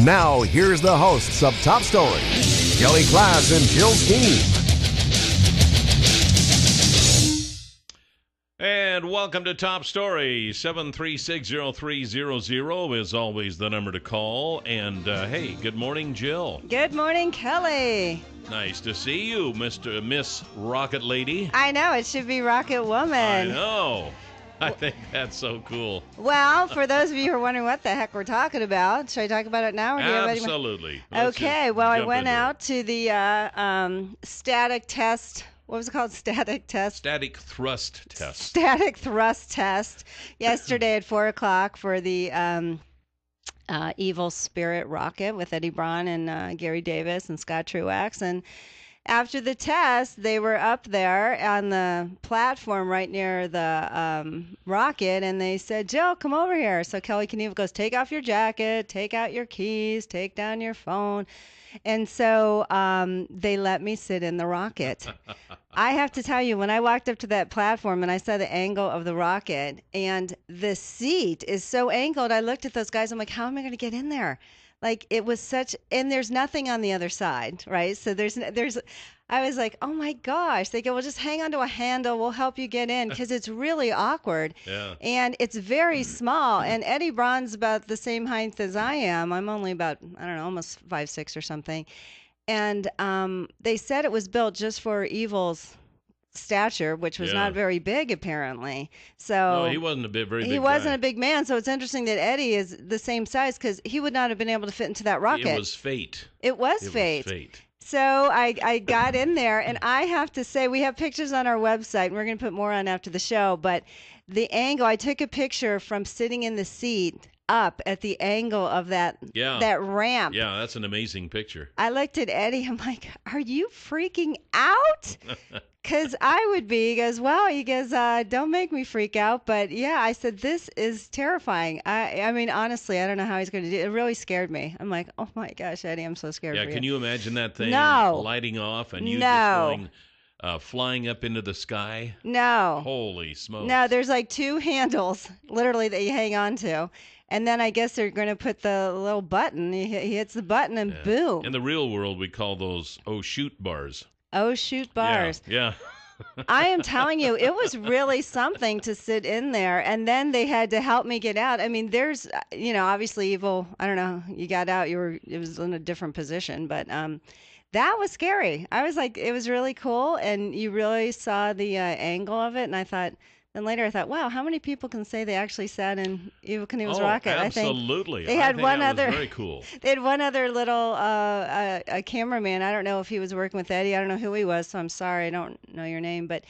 Now, here's the hosts of Top Story, Kelly Klass and Jill Steen. And welcome to Top Story. 7360300 is always the number to call. And hey, good morning, Jill. Good morning, Kelly. Nice to see you, Miss Rocket Lady. I know, it should be Rocket Woman. I know. I think that's so cool. Well, for those of you who are wondering what the heck we're talking about, should I talk about it now? Or do you have any... Absolutely. Okay, well, I went out to the static test. What was it called? Static test? Static thrust test. Static thrust test yesterday at 4 o'clock for the Evelspirit rocket with Eddie Braun and Gary Davis and Scott Truax. And after the test, they were up there on the platform right near the rocket, and they said, Jill, come over here. So Kelly Knievel goes, take off your jacket, take out your keys, take down your phone. And so they let me sit in the rocket. I have to tell you, when I walked up to that platform and I saw the angle of the rocket and the seat is so angled, I looked at those guys. I'm like, how am I going to get in there? Like, it was such, and there's nothing on the other side, right? So I was like, oh my gosh. They go, well, just hang on to a handle. We'll help you get in, because it's really awkward. Yeah. And it's very small. And Eddie Braun's about the same height as I am. I'm only about, I don't know, almost 5'6" or something. And they said it was built just for Evil's stature, which was not very big, apparently. So no, he wasn't very big. He wasn't a big man. So it's interesting that Eddie is the same size, because he would not have been able to fit into that rocket. It was fate. It was fate. So I got in there, and I have to say, we have pictures on our website, and we're going to put more on after the show, but the angle, I took a picture from sitting in the seat up at the angle of that ramp. Yeah, that's an amazing picture. I looked at Eddie, I'm like, are you freaking out? Because I would be. He goes, well, don't make me freak out. But yeah, I said, this is terrifying. I mean, honestly, I don't know how he's going to do it. It really scared me. I'm like, oh my gosh, Eddie, I'm so scared for you. Yeah, can you imagine that thing lighting off and you just flying up into the sky? No. Holy smokes. No, there's like two handles, literally, that you hang on to. And then I guess they're going to put the little button. He hits the button and boom. In the real world, we call those shoot bars. Shoot bars. Yeah. I am telling you, it was really something to sit in there. And then they had to help me get out. I mean, there's, obviously Evil, I don't know, you got out, it was in a different position, but that was scary. I was like, it was really cool. And you really saw the angle of it. And then later I thought, wow, how many people can say they actually sat in Evel Knievel's rocket? Absolutely. They had one other. Very cool. They had one other little a cameraman. I don't know if he was working with Eddie. I don't know who he was, so I'm sorry. I don't know your name, but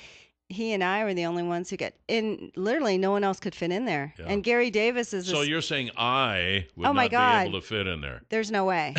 he and I were the only ones who got in. Literally, no one else could fit in there. Yeah. And Gary Davis is. So you're saying I would not be able to fit in there? There's no way.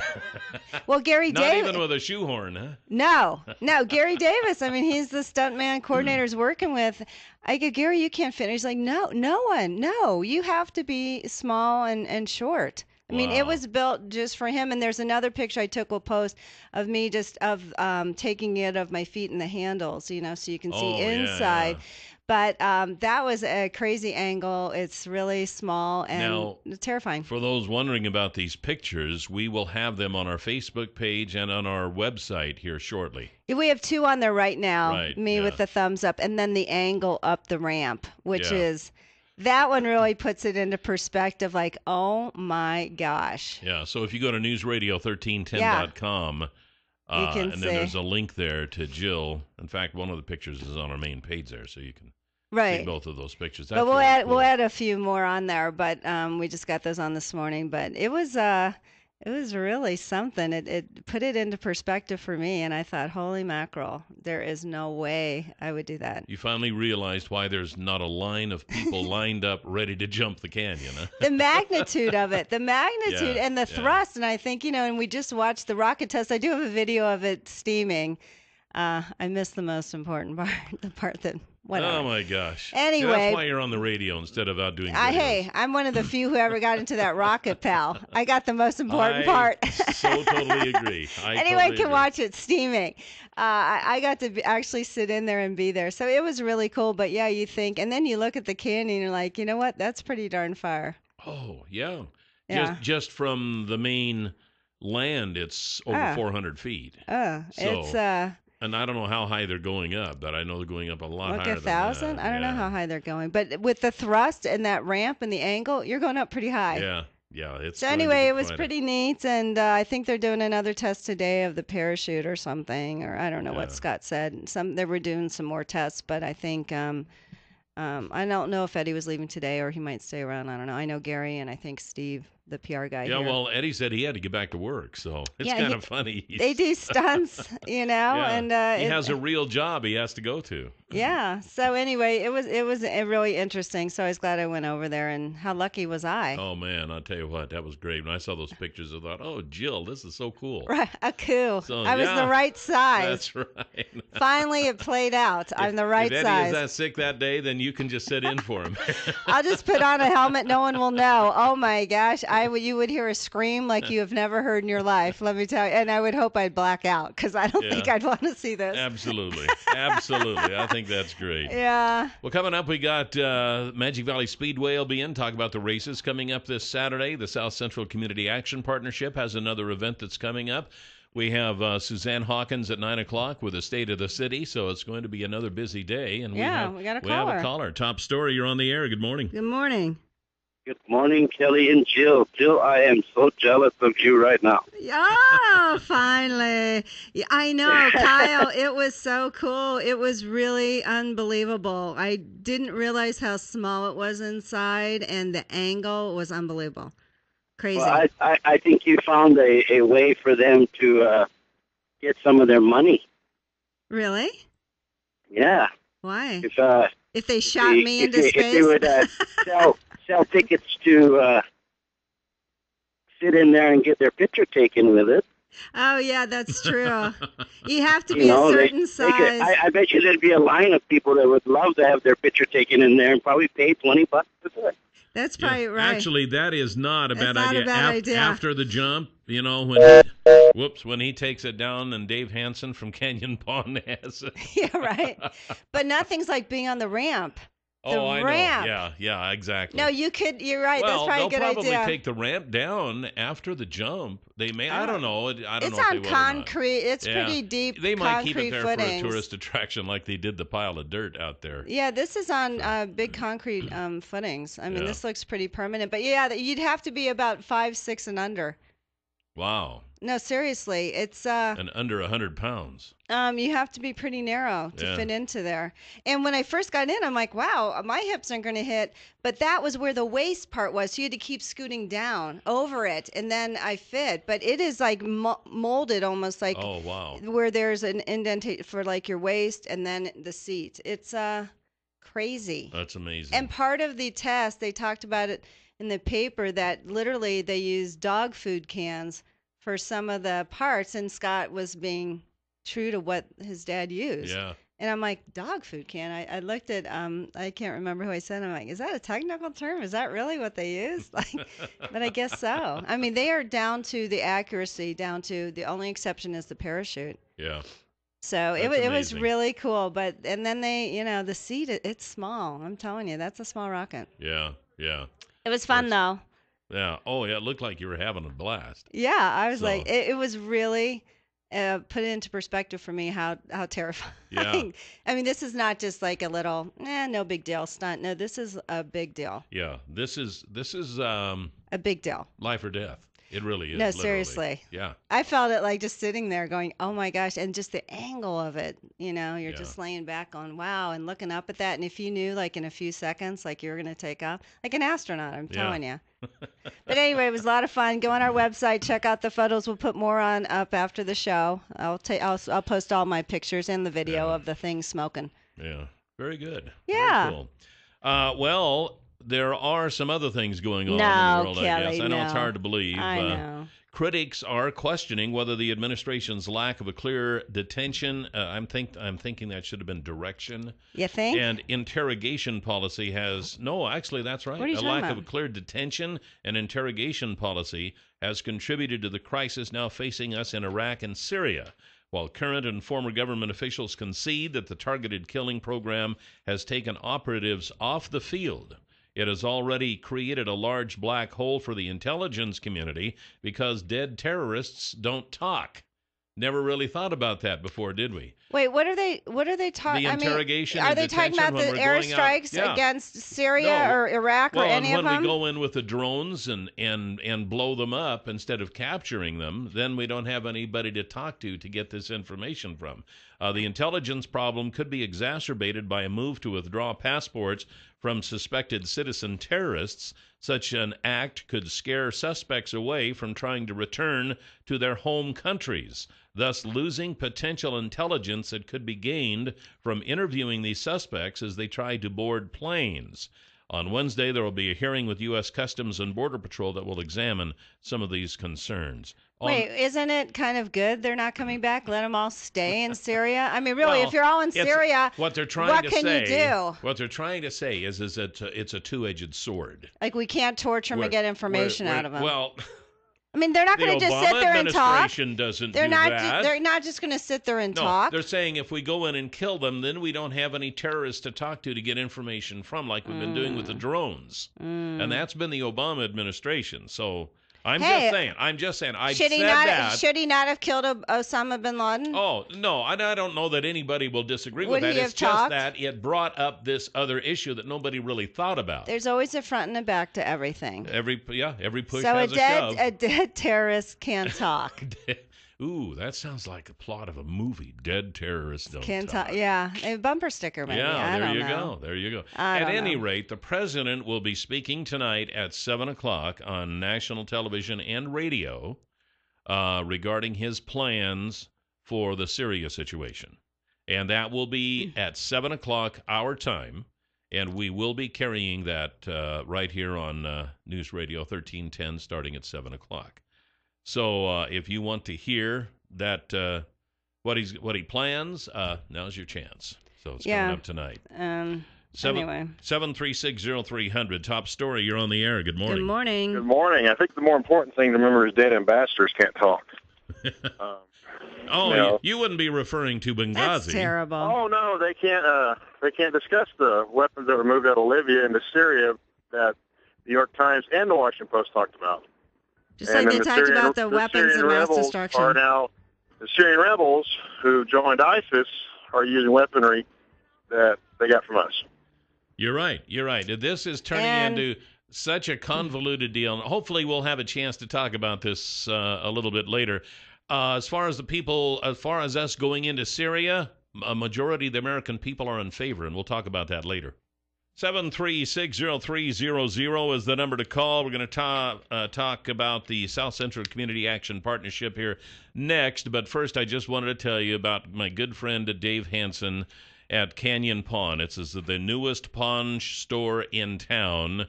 Well, Gary Davis. Not even with a shoehorn, huh? No. Gary Davis. I mean, he's the stuntman coordinator's working with. I go, Gary, you can't fit. He's like, no one. No, you have to be small and short. I mean, it was built just for him. And there's another picture I took, we'll post, of me taking it of my feet in the handles, so you can see inside. Yeah. But that was a crazy angle. It's really small and terrifying. For those wondering about these pictures, we will have them on our Facebook page and on our website here shortly. We have two on there right now, with the thumbs up, and then the angle up the ramp, which is... That one really puts it into perspective, like, oh, my gosh. Yeah, so if you go to newsradio1310.com, and then there's a link there to Jill. In fact, one of the pictures is on our main page there, so you can see both of those pictures. But we'll add a few more on there, but we just got those on this morning. But it was really something. It put it into perspective for me, and I thought, holy mackerel, there is no way I would do that. You finally realized why there's not a line of people lined up ready to jump the canyon, huh? The magnitude of it, and the thrust, and I think, and we just watched the rocket test. I do have a video of it steaming. I missed the most important part, the part that... Whatever. Oh, my gosh. Anyway. That's why you're on the radio instead of out doing videos. Hey, I'm one of the few who ever got into that rocket, pal. I got the most important part. I so totally agree. Anyone can watch it steaming. I got to actually sit in there and be there. So it was really cool. But, yeah, you think. And then you look at the canyon and you're like, you know what? That's pretty darn far. Oh, yeah. Yeah. Just from the main land, it's over 400 feet. It's and I don't know how high they're going up, but I know they're going up a lot higher 1,000? than that. I don't know how high they're going, but with the thrust and that ramp and the angle, you're going up pretty high. Yeah. It's so anyway, it was pretty neat, and I think they're doing another test today of the parachute or something, or I don't know what Scott said. They were doing some more tests, but I think I don't know if Eddie was leaving today or he might stay around. I don't know. I know Gary and I think Steve, the PR guy. Yeah, here. Well, Eddie said he had to get back to work, so it's kind of funny. They do stunts, and he has a real job he has to go to. Yeah. So anyway, it was really interesting. So I was glad I went over there, and how lucky was I? Oh man, I'll tell you what, that was great. When I saw those pictures, I thought, "Oh, Jill, this is so cool." Right, cool. So, I was the right size. That's right. Finally, it played out. I'm the right size. If Eddie is that sick that day, then you can just sit in for him. I'll just put on a helmet. No one will know. Oh my gosh, you would hear a scream like you have never heard in your life. Let me tell you. And I would hope I'd black out because I don't think I'd want to see this. Absolutely. I think that's great. Yeah. Well, coming up, we got Magic Valley Speedway will be in. Talk about the races coming up this Saturday. The South Central Community Action Partnership has another event that's coming up. We have Suzanne Hawkins at 9 o'clock with a State of the City, so it's going to be another busy day. And we got a caller. We have a caller. Top story. You're on the air. Good morning. Good morning. Good morning, Kelly and Jill. Jill, I am so jealous of you right now. Oh, finally. I know, Kyle, it was so cool. It was really unbelievable. I didn't realize how small it was inside, and the angle was unbelievable. Crazy. Well, I think you found a way for them to get some of their money. Really? Yeah. Why? If they shot me into space? If they would sell tickets to sit in there and get their picture taken with it. Oh, yeah, that's true. You have to be a certain size. I bet you there'd be a line of people that would love to have their picture taken in there and probably pay $20 to do it. That's probably right. Actually, that is not a bad idea. Idea. After the jump, when he takes it down, and Dave Hansen from Canyon Pond has it. Yeah, right. But nothing's like being on the ramp. I ramp. know. Yeah, exactly. No, you're right. Well, that's probably a good idea. they'll probably take the ramp down after the jump. They may. I don't know. It's on concrete. It's pretty deep. They might keep it there footings. for a tourist attraction, like they did the pile of dirt out there. Yeah, this is on big concrete footings. I mean, this looks pretty permanent. But yeah, you'd have to be about 5'6" and under. Wow. No, seriously, it's and under 100 pounds. You have to be pretty narrow to fit into there. And when I first got in, I'm like, wow, my hips aren't going to hit. But that was where the waist part was. So you had to keep scooting down over it, and then I fit. But it is like molded almost like where there's an indentation for like your waist and then the seat. It's crazy. That's amazing. And part of the test, they talked about it in the paper that literally they use dog food cans for some of the parts, and Scott was being true to what his dad used. Yeah. And I'm like, dog food can? I looked at, I can't remember who I said. I'm like, is that a technical term? Is that really what they use? But I guess so. I mean, they are down to the accuracy, down to the only exception is the parachute. Yeah. So it was really cool. And then they, the seat, it's small. I'm telling you, that's a small rocket. Yeah. It was fun, though. Yeah. Oh, yeah. It looked like you were having a blast. Yeah. I was like, it was really put it into perspective for me how terrifying. Yeah. I mean, this is not just like a little, no big deal stunt. No, this is a big deal. Yeah. This is a big deal. Life or death. It really is. No, literally. seriously. Yeah. I felt it like just sitting there going, oh my gosh. And just the angle of it, you're just laying back going, wow, and looking up at that. And if you knew like in a few seconds, like you were going to take off like an astronaut, I'm telling you. But anyway, it was a lot of fun. Go on our website, check out the photos. We'll put more on up after the show. I'll post all my pictures and the video of the thing smoking. Yeah. Very good. Yeah. Very cool. Well, there are some other things going on in the world, Kelly, I guess. I know it's hard to believe. I know. Critics are questioning whether the administration's lack of a clear detention, I'm thinking that should have been direction. You think? And interrogation policy has, no, actually that's right. What are you a talking lack about? of a clear detention and interrogation policy has contributed to the crisis now facing us in Iraq and Syria. While current and former government officials concede that the targeted killing program has taken operatives off the field, It has already created a large black hole for the intelligence community because dead terrorists don't talk. Never really thought about that before, did we? Wait, what are they talking? The interrogation are and they talking detention about the when we're going out. airstrikes Yeah. against Syria No. or Iraq or any of when them? we go in with the drones and blow them up instead of capturing them, then we don't have anybody to talk to get this information from. The intelligence problem could be exacerbated by a move to withdraw passports from suspected citizen terrorists. Such an act could scare suspects away from trying to return to their home countries, thus losing potential intelligence that could be gained from interviewing these suspects as they try to board planes. On Wednesday, there will be a hearing with U.S. Customs and Border Patrol that will examine some of these concerns. Wait, isn't it kind of good they're not coming back? Let them all stay in Syria? I mean, really, if you're all in Syria, what can you do? What they're trying to say is that it's a two-edged sword. Like, we can't torture them and get information out of them. Well, I mean, they're not going to just sit there and talk. The Obama administration doesn't do that. They're not just going to sit there and talk. They're saying if we go in and kill them, then we don't have any terrorists to talk to get information from, like we've been doing with the drones. And that's been the Obama administration. So I'm just saying. Should he not have killed Osama bin Laden? Oh, no, I don't know that anybody will disagree with that. It's just that it brought up this other issue that nobody really thought about. There's always a front and a back to everything. Every push so has a shove. A dead terrorist can't talk. Ooh, that sounds like a plot of a movie. Dead terrorists don't can't talk. Yeah, a bumper sticker maybe. Yeah, there you go. At any rate, the president will be speaking tonight at 7 o'clock on national television and radio regarding his plans for the Syria situation. And that will be at 7 o'clock our time. And we will be carrying that right here on News Radio 1310 starting at 7 o'clock. So if you want to hear that what he plans, now's your chance. So it's coming up tonight. Anyway. 7360300, top story. You're on the air. Good morning. Good morning. Good morning. I think the more important thing to remember is dead ambassadors can't talk. You wouldn't be referring to Benghazi. That's terrible. Oh no, they can't. They can't discuss the weapons that were moved out of Libya into Syria that the New York Times and the Washington Post talked about. Just like they talked about the weapons of mass destruction. Are now the Syrian rebels who joined ISIS are using weaponry that they got from us. You're right. This is turning into such a convoluted deal. Hopefully we'll have a chance to talk about this a little bit later. As far as us going into Syria, a majority of the American people are in favor, and we'll talk about that later. 7360300 is the number to call. We're going to talk about the South Central Community Action Partnership here next. But first, I just wanted to tell you about my good friend Dave Hansen at Canyon Pawn. It's the newest pawn store in town.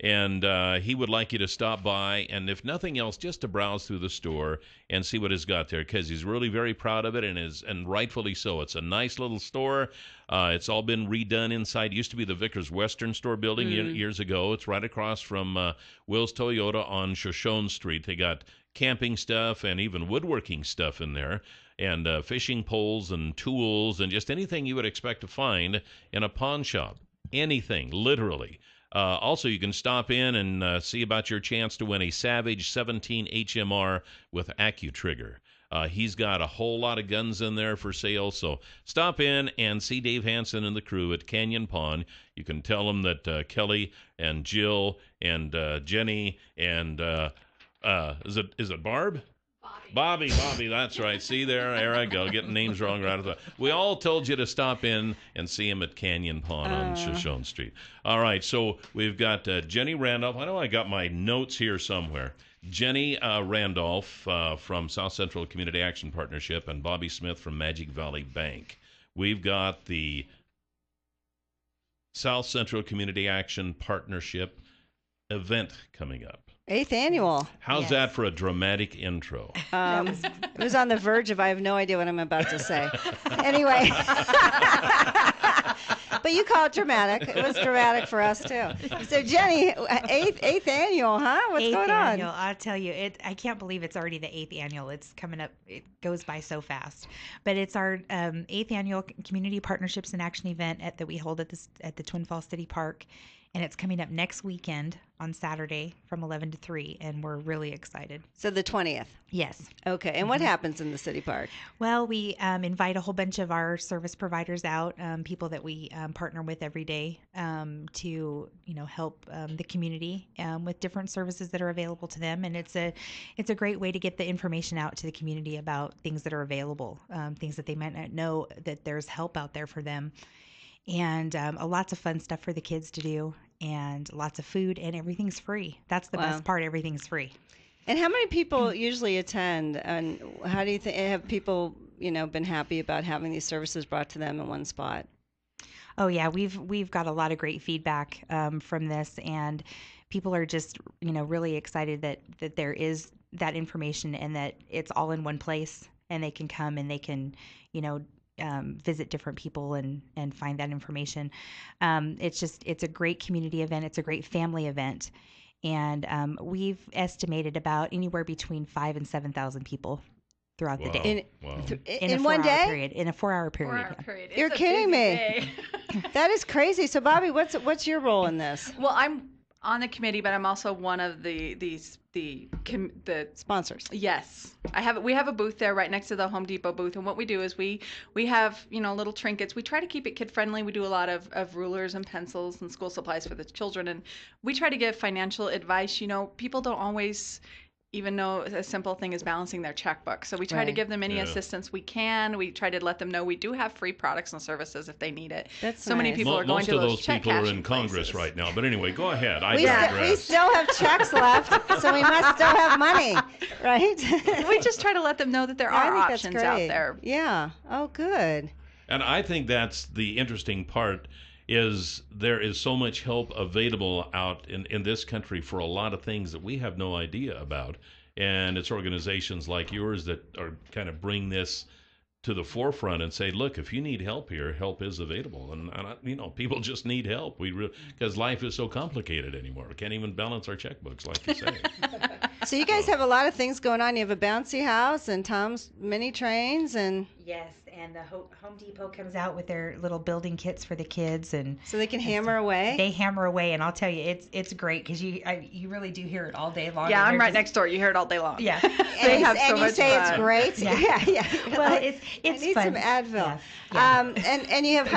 And he would like you to stop by, and if nothing else, just to browse through the store and see what he's got there, because he's really very proud of it, and rightfully so. It's a nice little store. It's all been redone inside. It used to be the Vickers Western Store building years ago. It's right across from Will's Toyota on Shoshone Street. They got camping stuff and even woodworking stuff in there, and fishing poles and tools and just anything you would expect to find in a pawn shop. Anything, literally. Also, you can stop in and see about your chance to win a Savage 17 HMR with AccuTrigger. He's got a whole lot of guns in there for sale, so stop in and see Dave Hansen and the crew at Canyon Pawn. You can tell them that Kelly and Jill and Jenny and is it Barb? Bobby, that's right. See, there I go, getting names wrong right away. We all told you to stop in and see him at Canyon Pawn on Shoshone Street. All right, so we've got Jenny Randolph. I know I got my notes here somewhere. Jenny Randolph from South Central Community Action Partnership and Bobby Smith from Magic Valley Bank. We've got the South Central Community Action Partnership event coming up. 8th annual. How's that for a dramatic intro? It was on the verge of I have no idea what I'm about to say. Anyway. But you call it dramatic. It was dramatic for us, too. So, Jenny, 8th annual, huh? What's going on? 8th annual. I'll tell you. I can't believe it's already the 8th annual. It's coming up. It goes by so fast. But it's our 8th annual Community Partnerships and Action event that we hold at the Twin Falls City Park. and it's coming up next weekend on Saturday from 11 to 3, and we're really excited. So the 20th. Yes. Okay. And what happens in the city park? Well, we invite a whole bunch of our service providers out, people that we partner with every day to help the community with different services that are available to them. And it's a great way to get the information out to the community about things that are available, things that they might not know that there's help out there for them. And lots of fun stuff for the kids to do, and lots of food, and everything's free. That's the best part. Everything's free. And how many people usually attend? And how do you think, have people, been happy about having these services brought to them in one spot? Oh yeah, we've got a lot of great feedback from this, and people are just really excited that there is that information and that it's all in one place, and they can come and they can visit different people and find that information. It's a great community event. It's a great family event. And we've estimated about anywhere between 5,000 and 7,000 people throughout the day. In one day? Period, in a 4-hour period. 4-hour period. You're kidding me. That is crazy. So, Bobby, what's your role in this? Well, I'm on the committee, but I'm also one of the sponsors. Yes, we have a booth there right next to the Home Depot booth, and what we do is we have little trinkets. We try to keep it kid friendly. We do a lot of rulers and pencils and school supplies for the children, and we try to give financial advice. People don't always even know a simple thing is balancing their checkbook. So we try to give them any assistance we can. We try to let them know we do have free products and services if they need it. That's so nice. many people are going to those check people are in cashing Congress places. right now. But anyway, go ahead. We still have checks left, so we must still have money, right? We just try to let them know that there are options out there. Yeah. Oh, good. And I think that's the interesting part, is there is so much help available out in this country for a lot of things that we have no idea about. And it's organizations like yours that are kind of bring this to the forefront and say, look, if you need help here, help is available. And people just need help. Because life is so complicated anymore. We can't even balance our checkbooks, like you say. So you guys have a lot of things going on. You have a bouncy house and Tom's mini trains and... Yes, and the Home Depot comes out with their little building kits for the kids, and so they can hammer away. They hammer away, and I'll tell you, it's great because you really do hear it all day long. Yeah, I'm right next door. You hear it all day long. Yeah, they have so much fun. It's great. Yeah. Well, it's I need fun. some Advil. Yeah. And you have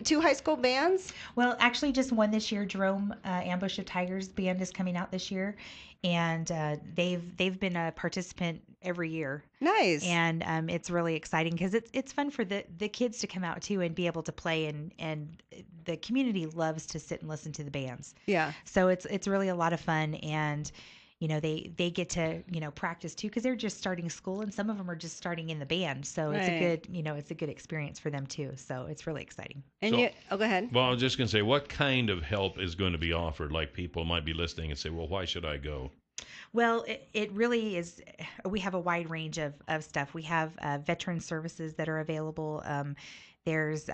two high school bands. Well, actually, just one this year. Jerome Ambush of Tigers band is coming out this year, and they've been a participant every year. Nice. And it's really exciting because it's fun for the kids to come out too and be able to play, and the community loves to sit and listen to the bands. Yeah. So it's really a lot of fun, and they get to practice too because they're just starting school, and some of them are just starting in the band. So it's a good experience for them too. So it's really exciting. And go ahead. Well, I was just going to say, what kind of help is going to be offered? Like, people might be listening and say, well, why should I go? Well, it really is. We have a wide range of stuff. We have veteran services that are available. There's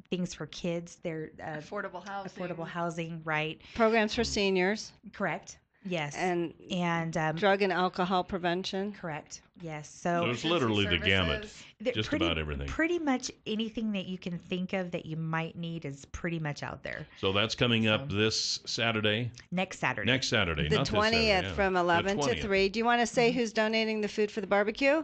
things for kids. There affordable housing, right? Programs for seniors. Correct. Yes. And drug and alcohol prevention. Correct. Yes. So it's literally the gamut. Just about everything. Pretty much anything that you can think of that you might need is pretty much out there. So that's coming up this Saturday? Next Saturday. Next Saturday. The not 20th this Saturday, from 11 to 3. Do you want to say who's donating the food for the barbecue?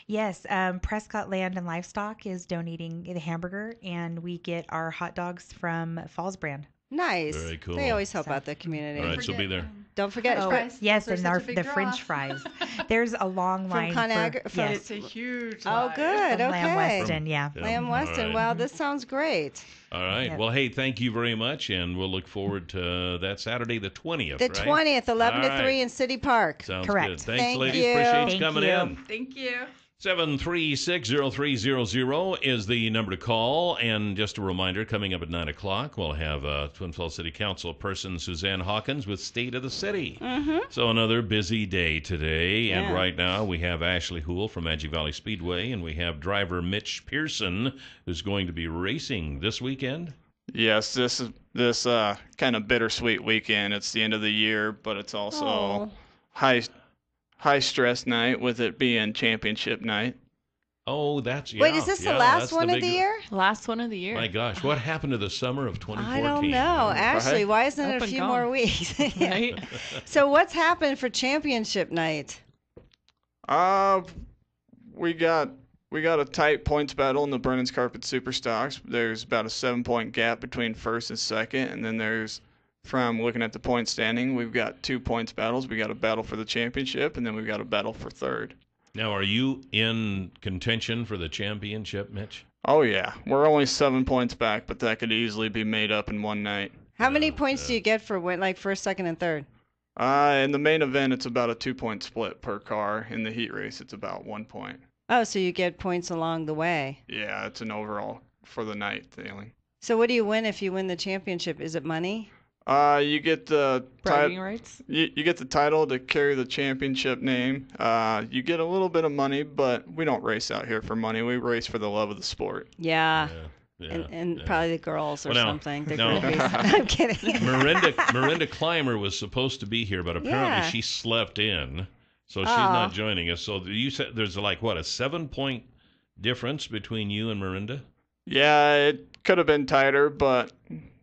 Yes. Prescott Land and Livestock is donating the hamburger, and we get our hot dogs from Falls Brand. Nice. Very cool. They always help out the community. All right, so be there. Don't forget fries. Yes, and the French fries. There's a long line from Conagra. Yes. It's a huge line. Oh, good. From okay. Lamb Weston, yeah. Lamb Weston. Right. Wow, this sounds great. All right. Yep. Well, hey, thank you very much, and we'll look forward to that Saturday, the 20th. The 20th, 11 to 3 in City Park. Sounds correct. Good. Thanks, Thank ladies. You. Appreciate you coming in. Thank you. 736-0300 is the number to call. And just a reminder, coming up at 9 o'clock, we'll have Twin Falls City Council person Suzanne Hawkins with State of the City. Mm-hmm. So another busy day today. And right now we have Ashley Houle from Magic Valley Speedway, and we have driver Mitch Pearson, who's going to be racing this weekend. Yes, this kind of bittersweet weekend. It's the end of the year, but it's also high stress night with it being championship night. Oh, that's Wait, is this the last one of the year? Last one of the year. My gosh, what happened to the summer of 2014? I don't know. Ashley, why isn't it a few more weeks? Right? So what's happened for championship night? We got a tight points battle in the Brennan's Carpet Super Stocks. There's about a 7-point gap between first and second, and then there's, from looking at the point standing, we've got 2 points battles. We got a battle for the championship, and then we've got a battle for third. Now, are you in contention for the championship, Mitch? Oh yeah, we're only 7 points back, but that could easily be made up in one night. How many points do you get for first, second, and third? In the main event, it's about a 2-point split per car. In the heat race, it's about 1 point. Oh, so you get points along the way. Yeah, it's an overall for the night feeling. So what do you win if you win the championship? Is it money? You get the bragging rights. You get the title to carry the championship name. You get a little bit of money, but we don't race out here for money. We race for the love of the sport. Yeah. And probably the girls or something. The groupies. I'm kidding. Miranda Clymer was supposed to be here, but apparently she slept in, so she's not joining us. So you said there's a 7-point difference between you and Miranda? Yeah, it could have been tighter, but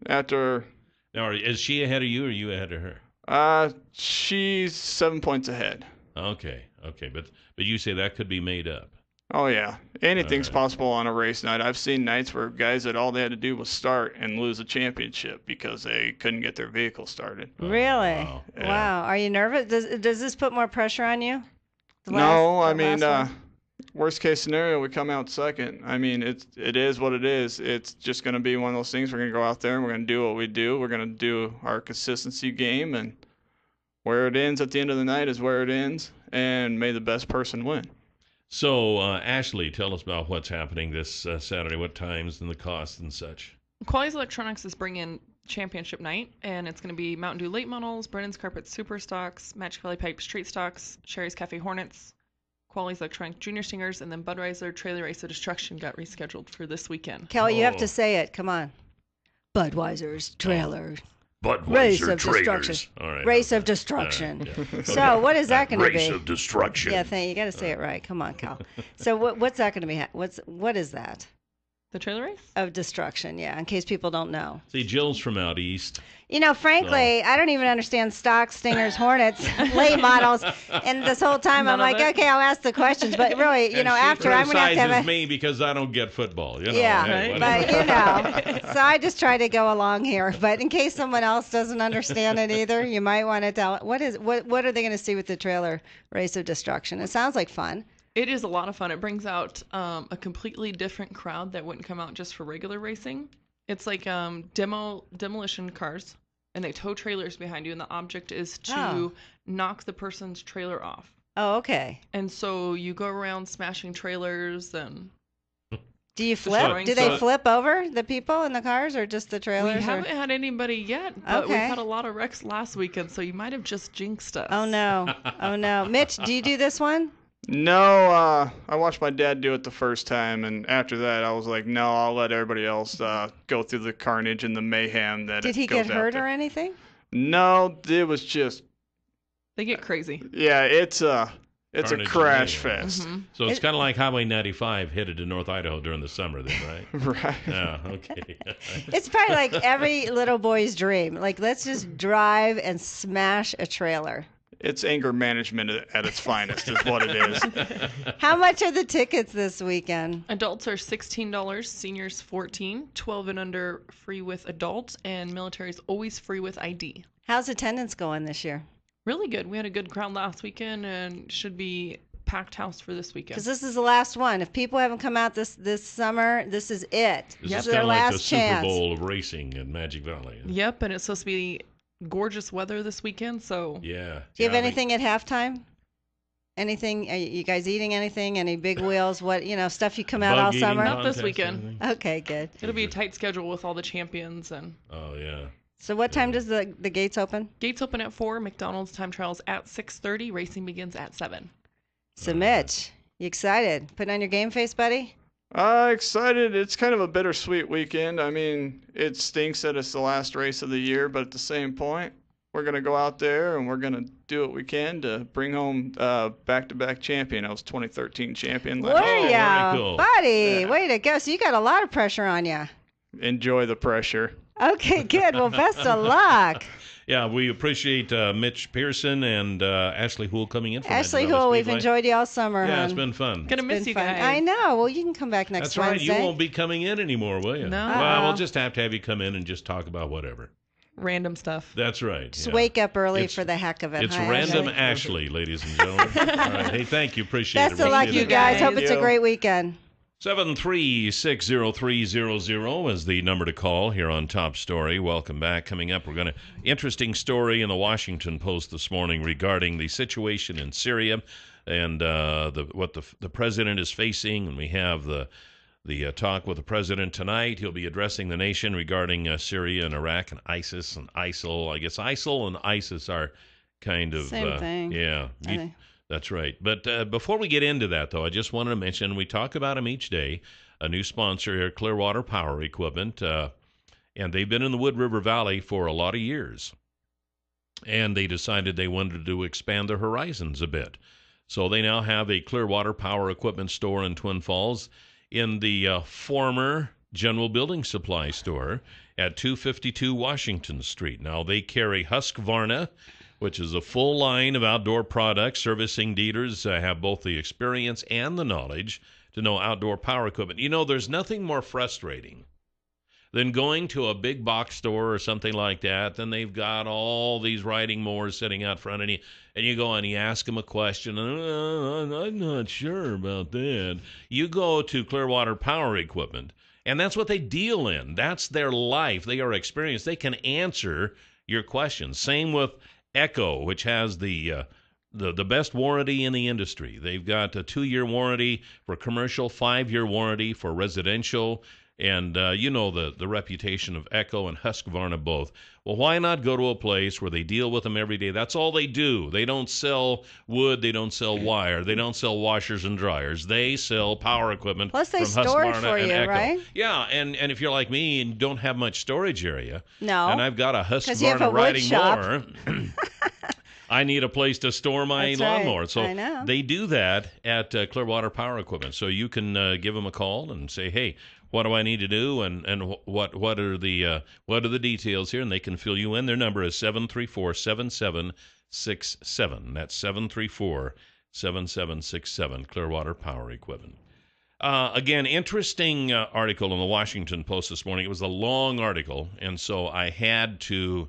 after... Now, is she ahead of you or you ahead of her? She's 7 points ahead. Okay, but you say that could be made up. Oh yeah, anything's possible on a race night. I've seen nights where guys that all they had to do was start and lose a championship because they couldn't get their vehicle started. Really? Wow. Yeah. Wow. Are you nervous? Does this put more pressure on you? No, I mean, worst case scenario, we come out second. I mean, it is what it is. It's just going to be one of those things. We're going to go out there and we're going to do what we do. We're going to do our consistency game, and where it ends at the end of the night is where it ends, and may the best person win. So, Ashley, tell us about what's happening this Saturday, what times and the costs and such. Quali's Electronics is bringing championship night, and it's going to be Mountain Dew late models, Brennan's Carpet Super Stocks, Magic Valley Pipe Street Stocks, Sherry's Cafe Hornets, Quali's Electronic Junior Stingers, and then Budweiser Trailer Race of Destruction got rescheduled for this weekend. Kelly, you have to say it. Come on. Budweiser's Trailer. Race of Destruction. All right. Race of Destruction. So what is that going to be? Race of Destruction. Yeah, you got to say it right. Come on, Cal. So what's that going to be? What is that? The trailer race? Of destruction, yeah, in case people don't know. See, Jill's from out east. Frankly, I don't even understand stocks, stingers, hornets, late models. And this whole time I'm like, okay, I'll ask the questions. But really, after I'm going to have me because I don't get football. Yeah, hey, but so I just try to go along here. But in case someone else doesn't understand it either, you might want to tell. What are they going to see with the trailer race of destruction? It sounds like fun. It is a lot of fun. It brings out a completely different crowd that wouldn't come out just for regular racing. It's like demolition cars, and they tow trailers behind you, and the object is to knock the person's trailer off. Oh, okay. And so you go around smashing trailers and... Do you flip? Do they flip over the people in the cars or just the trailers? We haven't had anybody yet, but we've had a lot of wrecks last weekend, so you might have just jinxed us. Oh, no. Oh, no. Mitch, do you do this one? No, I watched my dad do it the first time, and after that, I was like, no, I'll let everybody else go through the carnage and the mayhem that Did he get hurt or anything? No, it was just... They get crazy. Yeah, it's a crash fest. Mm-hmm. So it's kind of like Highway 95 headed to North Idaho during the summer then, right? Right. Yeah, okay. It's probably like every little boy's dream. Like, let's just drive and smash a trailer. It's anger management at its finest is what it is. How much are the tickets this weekend? Adults are $16, seniors $14, 12 and under free with adults, and military is always free with ID. How's attendance going this year? Really good. We had a good crowd last weekend and should be packed house for this weekend. Because this is the last one. If people haven't come out this summer, this is it. This is their last like the chance. Super Bowl of racing in Magic Valley. Yep, and it's supposed to be gorgeous weather this weekend, so... Yeah. Do you have anything at halftime? Anything? Are you guys eating anything? Any big wheels? What, stuff you come out all summer? Not this weekend. Okay, good. It'll be a tight schedule with all the champions and... Oh, yeah. So what time does the gates open? Gates open at 4. McDonald's time trials at 6:30. Racing begins at 7. So, Mitch, you excited? Putting on your game face, buddy? Excited. It's kind of a bittersweet weekend. I mean, it stinks that it's the last race of the year, but at the same point, we're going to go out there and we're going to do what we can to bring home back-to-back champion. I was 2013 champion last Were year. ya, very cool. buddy? Yeah. Way to go. So you got a lot of pressure on you. Enjoy the pressure. Okay, good. Well, best of luck. Yeah, we appreciate Mitch Pearson and Ashley Houle coming in. From Ashley Magic Valley Houle, we've Speedway. enjoyed you all summer, Yeah, hon. it's been fun. Gonna miss Been you fun. guys. I know. Well, you can come back next That's right. Wednesday. You won't be coming in anymore, will you? No. Well, we'll Uh-oh. just have to have you come in and just talk about whatever. Random stuff. That's right. Just yeah. wake up early It's- for the heck of it. It's Hi, Random Ashley. Ashley, ladies and gentlemen. All right. Hey, thank you. Appreciate it. Best of We'll luck, see you then. guys. guys. Hope it's a Thank you. great weekend. 7360300 is the number to call here on Top Story. Welcome back. Coming up, we're going to interesting story in the Washington Post this morning regarding the situation in Syria and what the president is facing. And we have the talk with the president tonight. He'll be addressing the nation regarding Syria and Iraq and ISIS and ISIL. I guess ISIL and ISIS are kind of Same thing. Yeah. I think. That's right. But before we get into that, though, I just wanted to mention we talk about them each day. A new sponsor here, Clearwater Power Equipment, and they've been in the Wood River Valley for a lot of years. And they decided they wanted to expand their horizons a bit. So they now have a Clearwater Power Equipment store in Twin Falls in the former General Building Supply store at 252 Washington Street. Now, they carry Husqvarna, which is a full line of outdoor products. Servicing dealers have both the experience and the knowledge to know outdoor power equipment. You know, there's nothing more frustrating than going to a big box store or something like that. Then they've got all these riding mowers sitting out front, and you go and you ask them a question. I'm not sure about that. You go to Clearwater Power Equipment, and that's what they deal in. That's their life. They are experienced. They can answer your questions. Same with Echo, which has the best warranty in the industry. They've got a 2-year warranty for commercial, 5-year warranty for residential, and you know the reputation of Echo and Husqvarna both. Well, why not go to a place where they deal with them every day? That's all they do. They don't sell wood. They don't sell wire. They don't sell washers and dryers. They sell power equipment Plus, they from store it Husqvarna for and you, Echo. right? Yeah, and if you're like me and don't have much storage area, No. and I've got a you have a Husqvarna wood riding shop. mower, I need a place to store my That's right. lawnmower. So I know. they do that at Clearwater Power Equipment. So you can give them a call and say, hey, what do I need to do, and what are the details here, and they can fill you in. Their number is 734-7767. That's 734-7767, Clearwater Power Equipment. Again, interesting article in the Washington Post this morning. It was a long article, and so I had to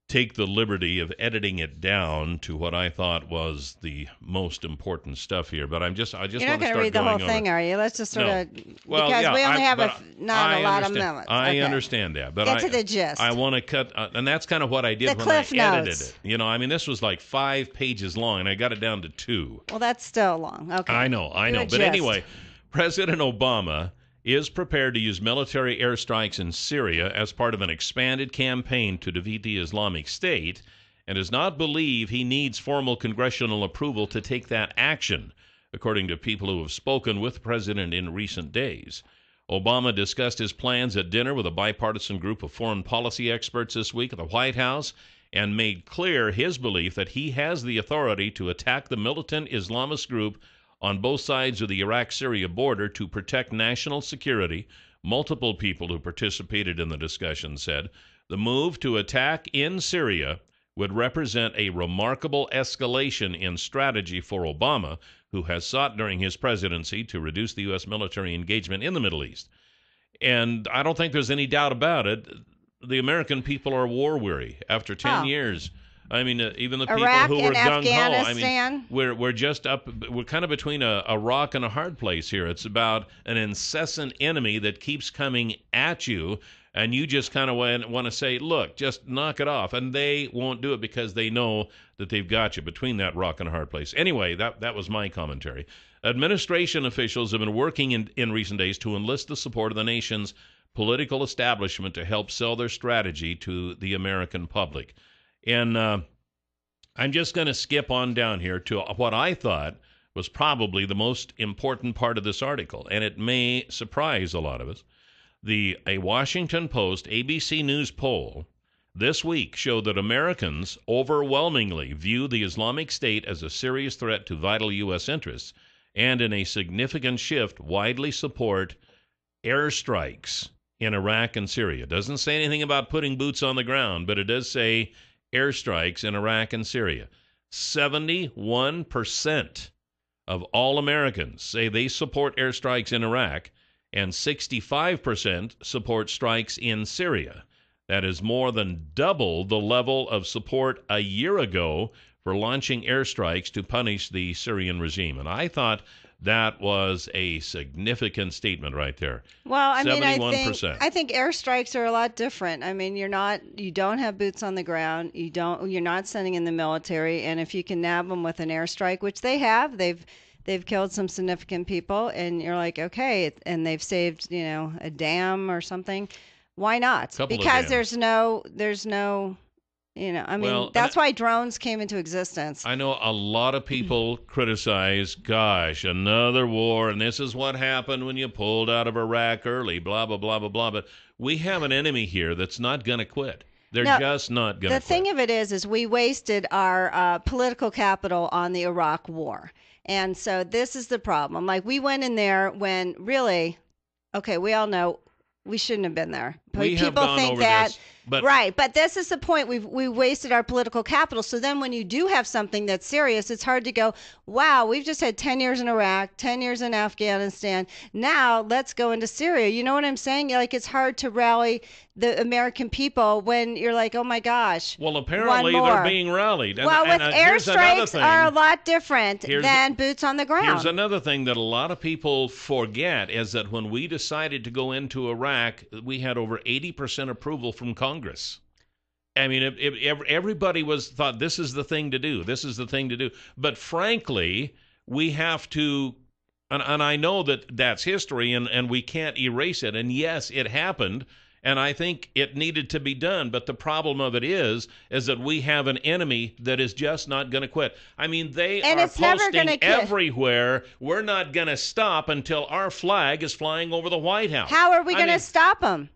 take the liberty of editing it down to what I thought was the most important stuff here. But I just You're want not to going to start read the going whole over. thing, are you? Let's just sort No. of Well, because yeah, we only have not I a lot of understand. minutes. I Okay. understand that, but Get to the gist. I want to cut, and that's kind of what I did The when Cliff I edited Notes. it. You know, I mean, this was like 5 pages long, and I got it down to 2. Well, that's still long. Okay. I know. Do a But gist. anyway, President Obama is prepared to use military airstrikes in Syria as part of an expanded campaign to defeat the Islamic State, and does not believe he needs formal congressional approval to take that action, according to people who have spoken with the president in recent days. Obama discussed his plans at dinner with a bipartisan group of foreign policy experts this week at the White House and made clear his belief that he has the authority to attack the militant Islamist group on both sides of the Iraq-Syria border to protect national security. Multiple people who participated in the discussion said the move to attack in Syria would represent a remarkable escalation in strategy for Obama, who has sought during his presidency to reduce the U.S. military engagement in the Middle East. And I don't think there's any doubt about it. The American people are war-weary after 10 years. I mean, even the people Iraq who were and gung-ho. I Afghanistan? mean, we're just up. We're kind of between a rock and a hard place here. It's about an incessant enemy that keeps coming at you, and you just kind of want to say, look, just knock it off. And they won't do it because they know that they've got you between that rock and a hard place. Anyway, that was my commentary. Administration officials have been working in recent days to enlist the support of the nation's political establishment to help sell their strategy to the American public. And I'm just going to skip on down here to what I thought was probably the most important part of this article, and it may surprise a lot of us. A Washington Post ABC News poll this week showed that Americans overwhelmingly view the Islamic State as a serious threat to vital U.S. interests and in a significant shift widely support airstrikes in Iraq and Syria. It doesn't say anything about putting boots on the ground, but it does say airstrikes in Iraq and Syria. 71% of all Americans say they support airstrikes in Iraq, and 65% support strikes in Syria. That is more than double the level of support a year ago for launching airstrikes to punish the Syrian regime. And I thought that was a significant statement right there. Well, I mean, 71%. I think airstrikes are a lot different. I mean, you don't have boots on the ground. You're not sending in the military. And if you can nab them with an airstrike, which they have, they've killed some significant people, and you're like, okay, and they've saved, a dam or something. Why not? Because there's no, that's why drones came into existence. I know a lot of people criticize, gosh, another war, and this is what happened when you pulled out of Iraq early, blah, blah, blah, blah, blah. But we have an enemy here that's not going to quit. They're just not going to quit. The thing of it is we wasted our political capital on the Iraq war. And so this is the problem. Like, we went in there when really, okay, we all know we shouldn't have been there. People think that, right? But this is the point. We wasted our political capital. So then, when you do have something that's serious, it's hard to go, wow, we've just had 10 years in Iraq, 10 years in Afghanistan. Now let's go into Syria. You know what I'm saying? Like, it's hard to rally the American people when you're like, oh my gosh. Well, apparently they're being rallied. Well, with airstrikes are a lot different than boots on the ground. Here's another thing that a lot of people forget is that when we decided to go into Iraq, we had over 80% approval from Congress. I mean, everybody thought this is the thing to do. This is the thing to do. But frankly, we have to, and I know that that's history, and we can't erase it. And yes, it happened. And I think it needed to be done. But the problem of it is that we have an enemy that is just not going to quit. I mean, they are posting everywhere, we're not going to stop until our flag is flying over the White House. How are we going to stop them?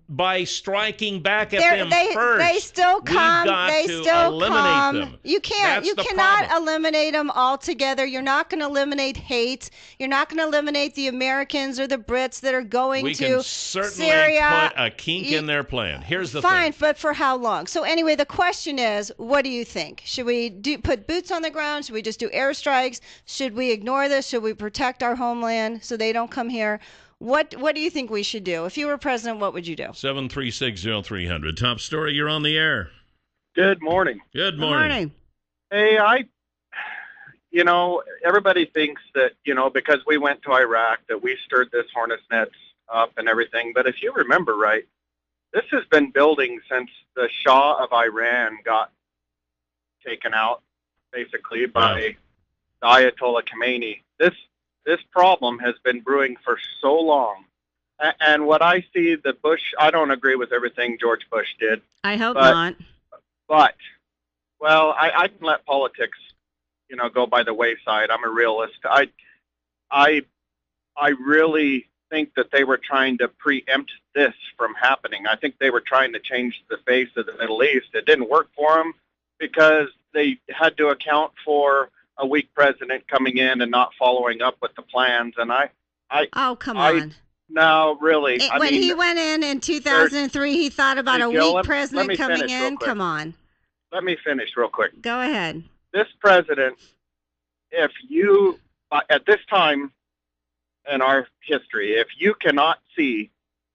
By striking back at them first. They still come. Eliminate them. You can't. You cannot eliminate them altogether. You're not going to eliminate hate. You're not going to eliminate the Americans or the Brits that are going to Syria. We can certainly put a kink in their plan. Here's the thing. Fine, but for how long? So anyway, the question is, what do you think? Should we put boots on the ground? Should we just do airstrikes? Should we ignore this? Should we protect our homeland so they don't come here? What do you think we should do? If you were president, what would you do? 7360300. Top story, you're on the air. Good morning. Good morning. Hey, everybody thinks that, because we went to Iraq, that we stirred this hornet's nest up and everything. But if you remember right, this has been building since the Shah of Iran got taken out, basically, by the Ayatollah Khomeini. This problem has been brewing for so long. And what I see, I don't agree with everything George Bush did. I hope not. But, well, I can let politics, go by the wayside. I'm a realist. I really think that they were trying to preempt this from happening. I think they were trying to change the face of the Middle East. It didn't work for them because they had to account for a weak president coming in and not following up with the plans. And come on. No, really. When he went in 2003, he thought about a weak president coming in. Come on. Let me finish real quick. Go ahead. This president, at this time in our history, if you cannot see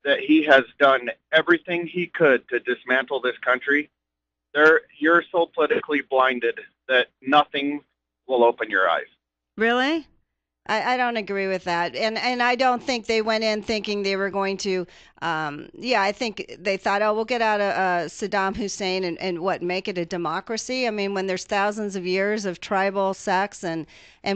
that he has done everything he could to dismantle this country, you're so politically blinded that nothing will open your eyes. Really? I don't agree with that. And I don't think they went in thinking they were going to, I think they thought, we'll get out of Saddam Hussein and make it a democracy. I mean, when there's thousands of years of tribal sex and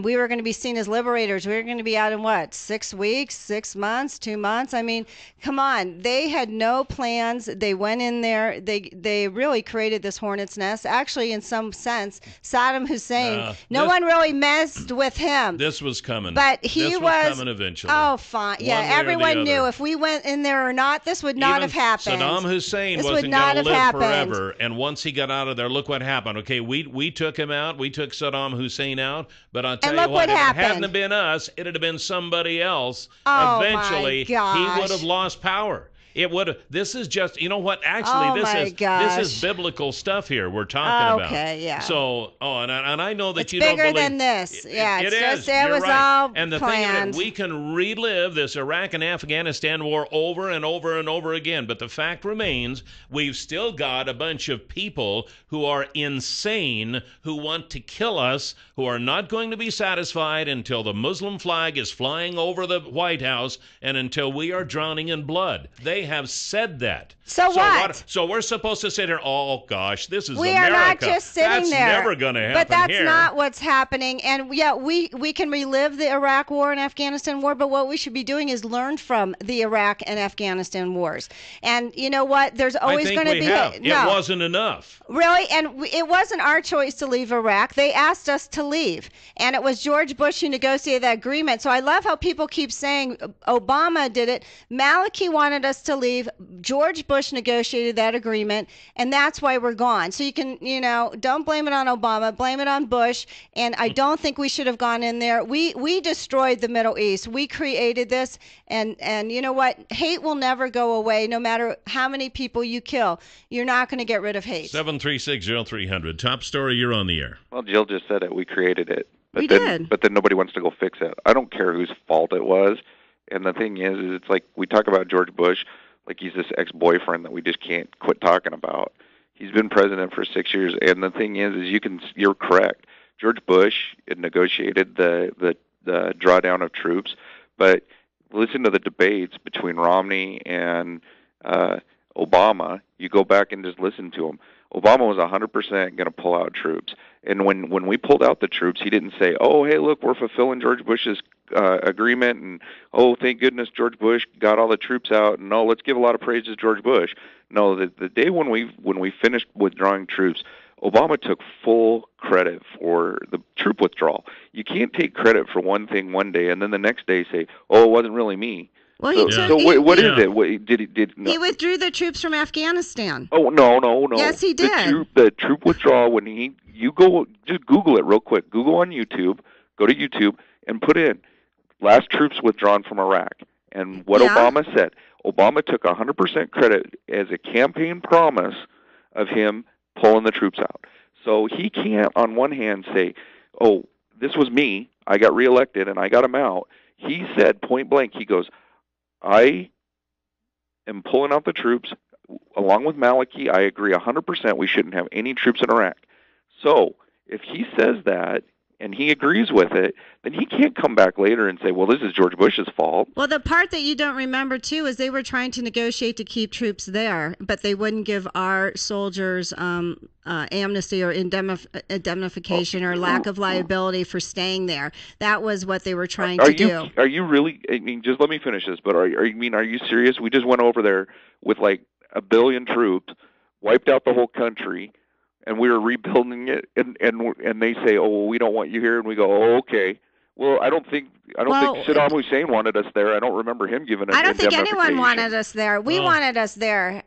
we were going to be seen as liberators, we were going to be out in 6 weeks, 6 months, 2 months. I mean, come on. They had no plans. They went in there. They really created this hornet's nest. Actually, in some sense, Saddam Hussein, one really messed with him. This was coming. But this was coming eventually. Oh, fine. Yeah, everyone knew if we went in there or not. This would not have happened. Saddam Hussein This wasn't would not going to have live happened. forever. And once he got out of there, look what happened. Okay, we took him out. We took Saddam Hussein out. But I'll tell you look what if happened. it hadn't have been us, it'd have been somebody else. Oh, Eventually, my gosh. he would have lost power. It would have. This is just, you know what? Actually, this is biblical stuff here we're talking about. Okay, yeah. So, and I know that It's you don't bigger believe. than this. Yeah, it it's is. just it You're was right. all And the planned. thing is, we can relive this Iraq and Afghanistan war over and over and over again. But the fact remains, we've still got a bunch of people who are insane, who want to kill us, who are not going to be satisfied until the Muslim flag is flying over the White House and until we are drowning in blood. They have said that. So what? So we're supposed to sit here, oh gosh, this is we America. are not just sitting that's there. That's never going to happen But that's here. not what's happening. And yeah, we can relive the Iraq war and Afghanistan war, but what we should be doing is learn from the Iraq and Afghanistan wars. And you know what? There's always going to be It wasn't enough. Really? And it wasn't our choice to leave Iraq. They asked us to leave. And it was George Bush who negotiated that agreement. So I love how people keep saying Obama did it. Maliki wanted us to leave. George Bush negotiated that agreement, and that's why we're gone. So you can, don't blame it on Obama, blame it on Bush. And I don't think we should have gone in there. We destroyed the Middle East. We created this, and you know what? Hate will never go away, no matter how many people you kill. You're not going to get rid of hate. 736-0300. Top story, you're on the air. Well, Jill just said it. We created it. We did. But then nobody wants to go fix it. I don't care whose fault it was. And the thing is it's like we talk about George Bush like he's this ex-boyfriend that we just can't quit talking about. He's been president for 6 years, and the thing is you're correct. George Bush had negotiated the drawdown of troops, but listen to the debates between Romney and Obama. You go back and just listen to them. Obama was 100% going to pull out troops. And when we pulled out the troops, he didn't say, oh, hey, look, we're fulfilling George Bush's agreement, and, oh, thank goodness George Bush got all the troops out, and, no, let's give a lot of praise to George Bush. No, the day when we finished withdrawing troops, Obama took full credit for the troop withdrawal. You can't take credit for one thing one day and then the next day say, oh, it wasn't really me. Well, what is it? He withdrew the troops from Afghanistan. Oh, no. Yes, he did. The troop withdrawal, you go, just Google it real quick. Google on YouTube, go to YouTube, and put in last troops withdrawn from Iraq. And what Obama said, Obama took 100% credit as a campaign promise of him pulling the troops out. So he can't, on one hand, say, oh, this was me, I got reelected, and I got him out. He said point blank, he goes, I am pulling out the troops. Along with Maliki, I agree 100% we shouldn't have any troops in Iraq. So if he says that and he agrees with it, then he can't come back later and say, well, this is George Bush's fault. Well, the part that you don't remember, too, is they were trying to negotiate to keep troops there, but they wouldn't give our soldiers amnesty or indemnification or lack of liability for staying there. That was what they were trying to do. Are you really, just let me finish this, but are you serious? We just went over there with like 1 billion troops, wiped out the whole country, and we were rebuilding it, and they say, "Oh, well, we don't want you here," and we go, "Oh, okay." Well, I don't think Saddam Hussein wanted us there. I don't remember him giving us. I don't think anyone wanted us there. We wanted us there.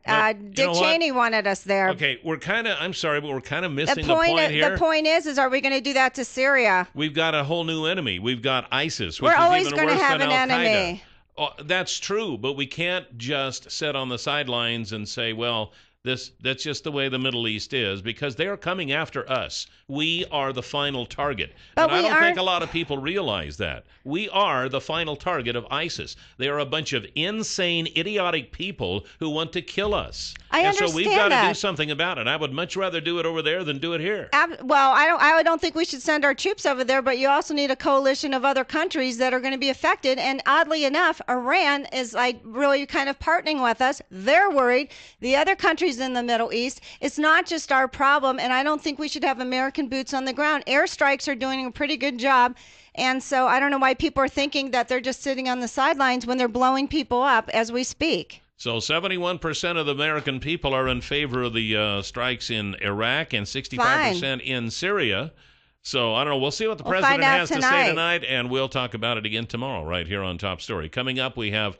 Dick Cheney wanted us there. Okay, I'm sorry, but we're kind of missing the point here. The point is are we going to do that to Syria? We've got a whole new enemy. We've got ISIS, which we're is always even going worse to have than an Al-Qaeda. enemy. Oh, that's true, but we can't just sit on the sidelines and say, well, that's just the way the Middle East is, because they are coming after us. We are the final target. And I don't think a lot of people realize that. We are the final target of ISIS. They are a bunch of insane, idiotic people who want to kill us. I understand so we've got to do something about it. I would much rather do it over there than do it here. Well, I don't think we should send our troops over there, but you also need a coalition of other countries that are going to be affected. And oddly enough, Iran is like really kind of partnering with us. They're worried. The other countries in the Middle East, it's not just our problem, and I don't think we should have American boots on the ground. Airstrikes are doing a pretty good job, and so I don't know why people are thinking that they're just sitting on the sidelines when they're blowing people up as we speak. So 71% of the American people are in favor of the strikes in Iraq and 65% in Syria. So I don't know. We'll see what the president has to say tonight, and we'll talk about it again tomorrow right here on Top Story. Coming up, we have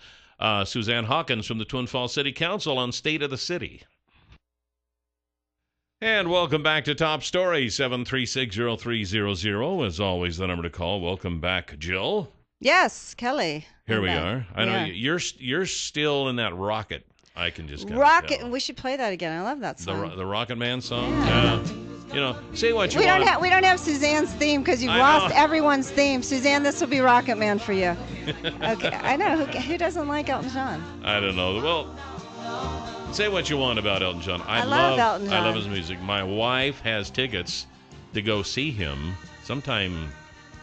Suzanne Hawkins from the Twin Falls City Council on State of the City. And welcome back to Top Story, 7360300. As always, the number to call. Welcome back, Jill. Yes, Kelly. Here we are. I know you're still in that rocket. I can just Rocket. tell. We should play that again. I love that song. The Rocket Man song. Yeah. Say what you we want. We don't have Suzanne's theme because you've lost everyone's theme. Suzanne, this will be Rocket Man for you. Okay. I know. Who doesn't like Elton John? I don't know. Well, say what you want about Elton John. I love Elton John. I love his music. My wife has tickets to go see him sometime.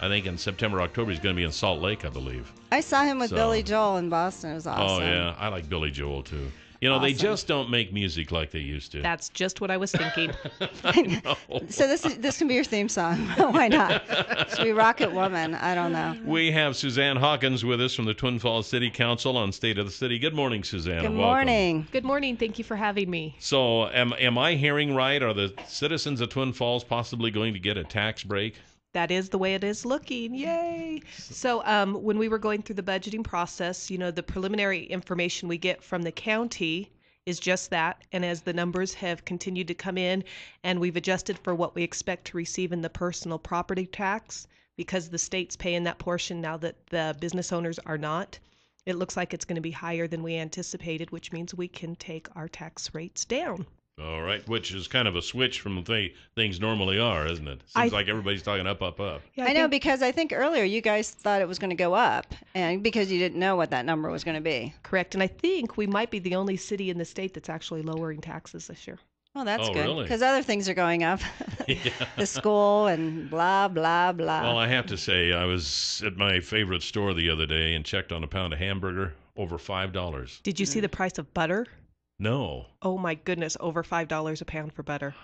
I think in September, October. He's going to be in Salt Lake, I believe. I saw him with Billy Joel in Boston. It was awesome. Oh yeah, I like Billy Joel too. They just don't make music like they used to. That's just what I was thinking. I know. So this can be your theme song. Why not? Should we Rocket Woman? I don't know. We have Suzanne Hawkins with us from the Twin Falls City Council on State of the City. Good morning, Suzanne. Good morning. Welcome. Good morning. Thank you for having me. So am I hearing right? Are the citizens of Twin Falls possibly going to get a tax break? That is the way it is looking. Yay. So when we were going through the budgeting process, the preliminary information we get from the county is just that. And as the numbers have continued to come in and we've adjusted for what we expect to receive in the personal property tax, because the state's paying that portion now that the business owners are not, it looks like it's going to be higher than we anticipated, which means we can take our tax rates down. All right, which is kind of a switch from the things normally are, isn't it? Seems like everybody's talking up. Yeah, I know, because I think earlier you guys thought it was going to go up, and because you didn't know what that number was going to be. Correct, and I think we might be the only city in the state that's actually lowering taxes this year. Oh, that's good. Really? Because other things are going up. Yeah. The school and blah, blah, blah. Well, I have to say, I was at my favorite store the other day and checked on a pound of hamburger, over $5. Did you see the price of butter? No. Oh my goodness, over $5 a pound for butter.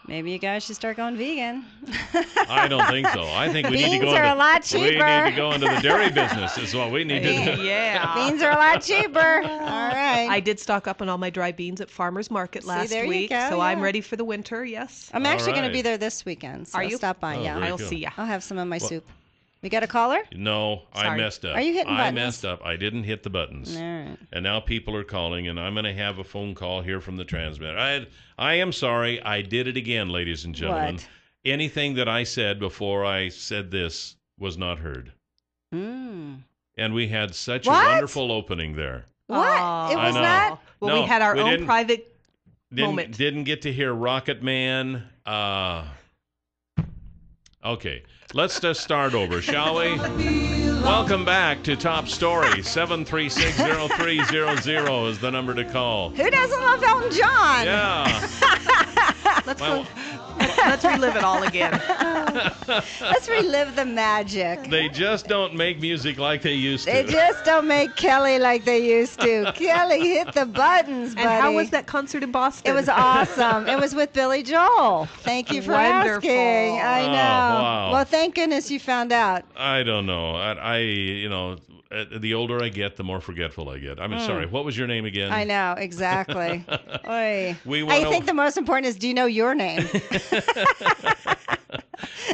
Maybe you guys should start going vegan. I don't think so. I think we need to go. Beans are a lot cheaper. We need to go into the dairy business. Is what we need to do. Yeah. Beans are a lot cheaper. All right. I did stock up on all my dry beans at Farmers Market last week, so I'm ready for the winter. Yes. I'm actually going to be there this weekend. So are you? Stop by. Yeah. I'll see you. I'll have some of my soup. We got a caller? No, Sorry. I messed up. Are you hitting buttons? I messed up. I didn't hit the buttons. All right. And now people are calling, and I'm going to have a phone call here from the transmitter. I am sorry. I did it again, ladies and gentlemen. What? Anything that I said before I said this was not heard. And we had such a wonderful opening there. What? It was not? Well, we had our own private moment. Didn't get to hear Rocket Man. Okay, let's just start over, shall we? Welcome back to Top Story. 7360300 is the number to call. Who doesn't love Elton John? Yeah. Let's relive it all again. Let's relive the magic. They just don't make music like they used to. They just don't make Kelly like they used to. Kelly, hit the buttons, buddy. And how was that concert in Boston? It was awesome. It was with Billy Joel. Thank you for asking. I know. Wow. Well, thank goodness you found out. I don't know. The older I get, the more forgetful I get. I'm sorry. What was your name again? I know, exactly. Oy. I think the most important is, do you know your name?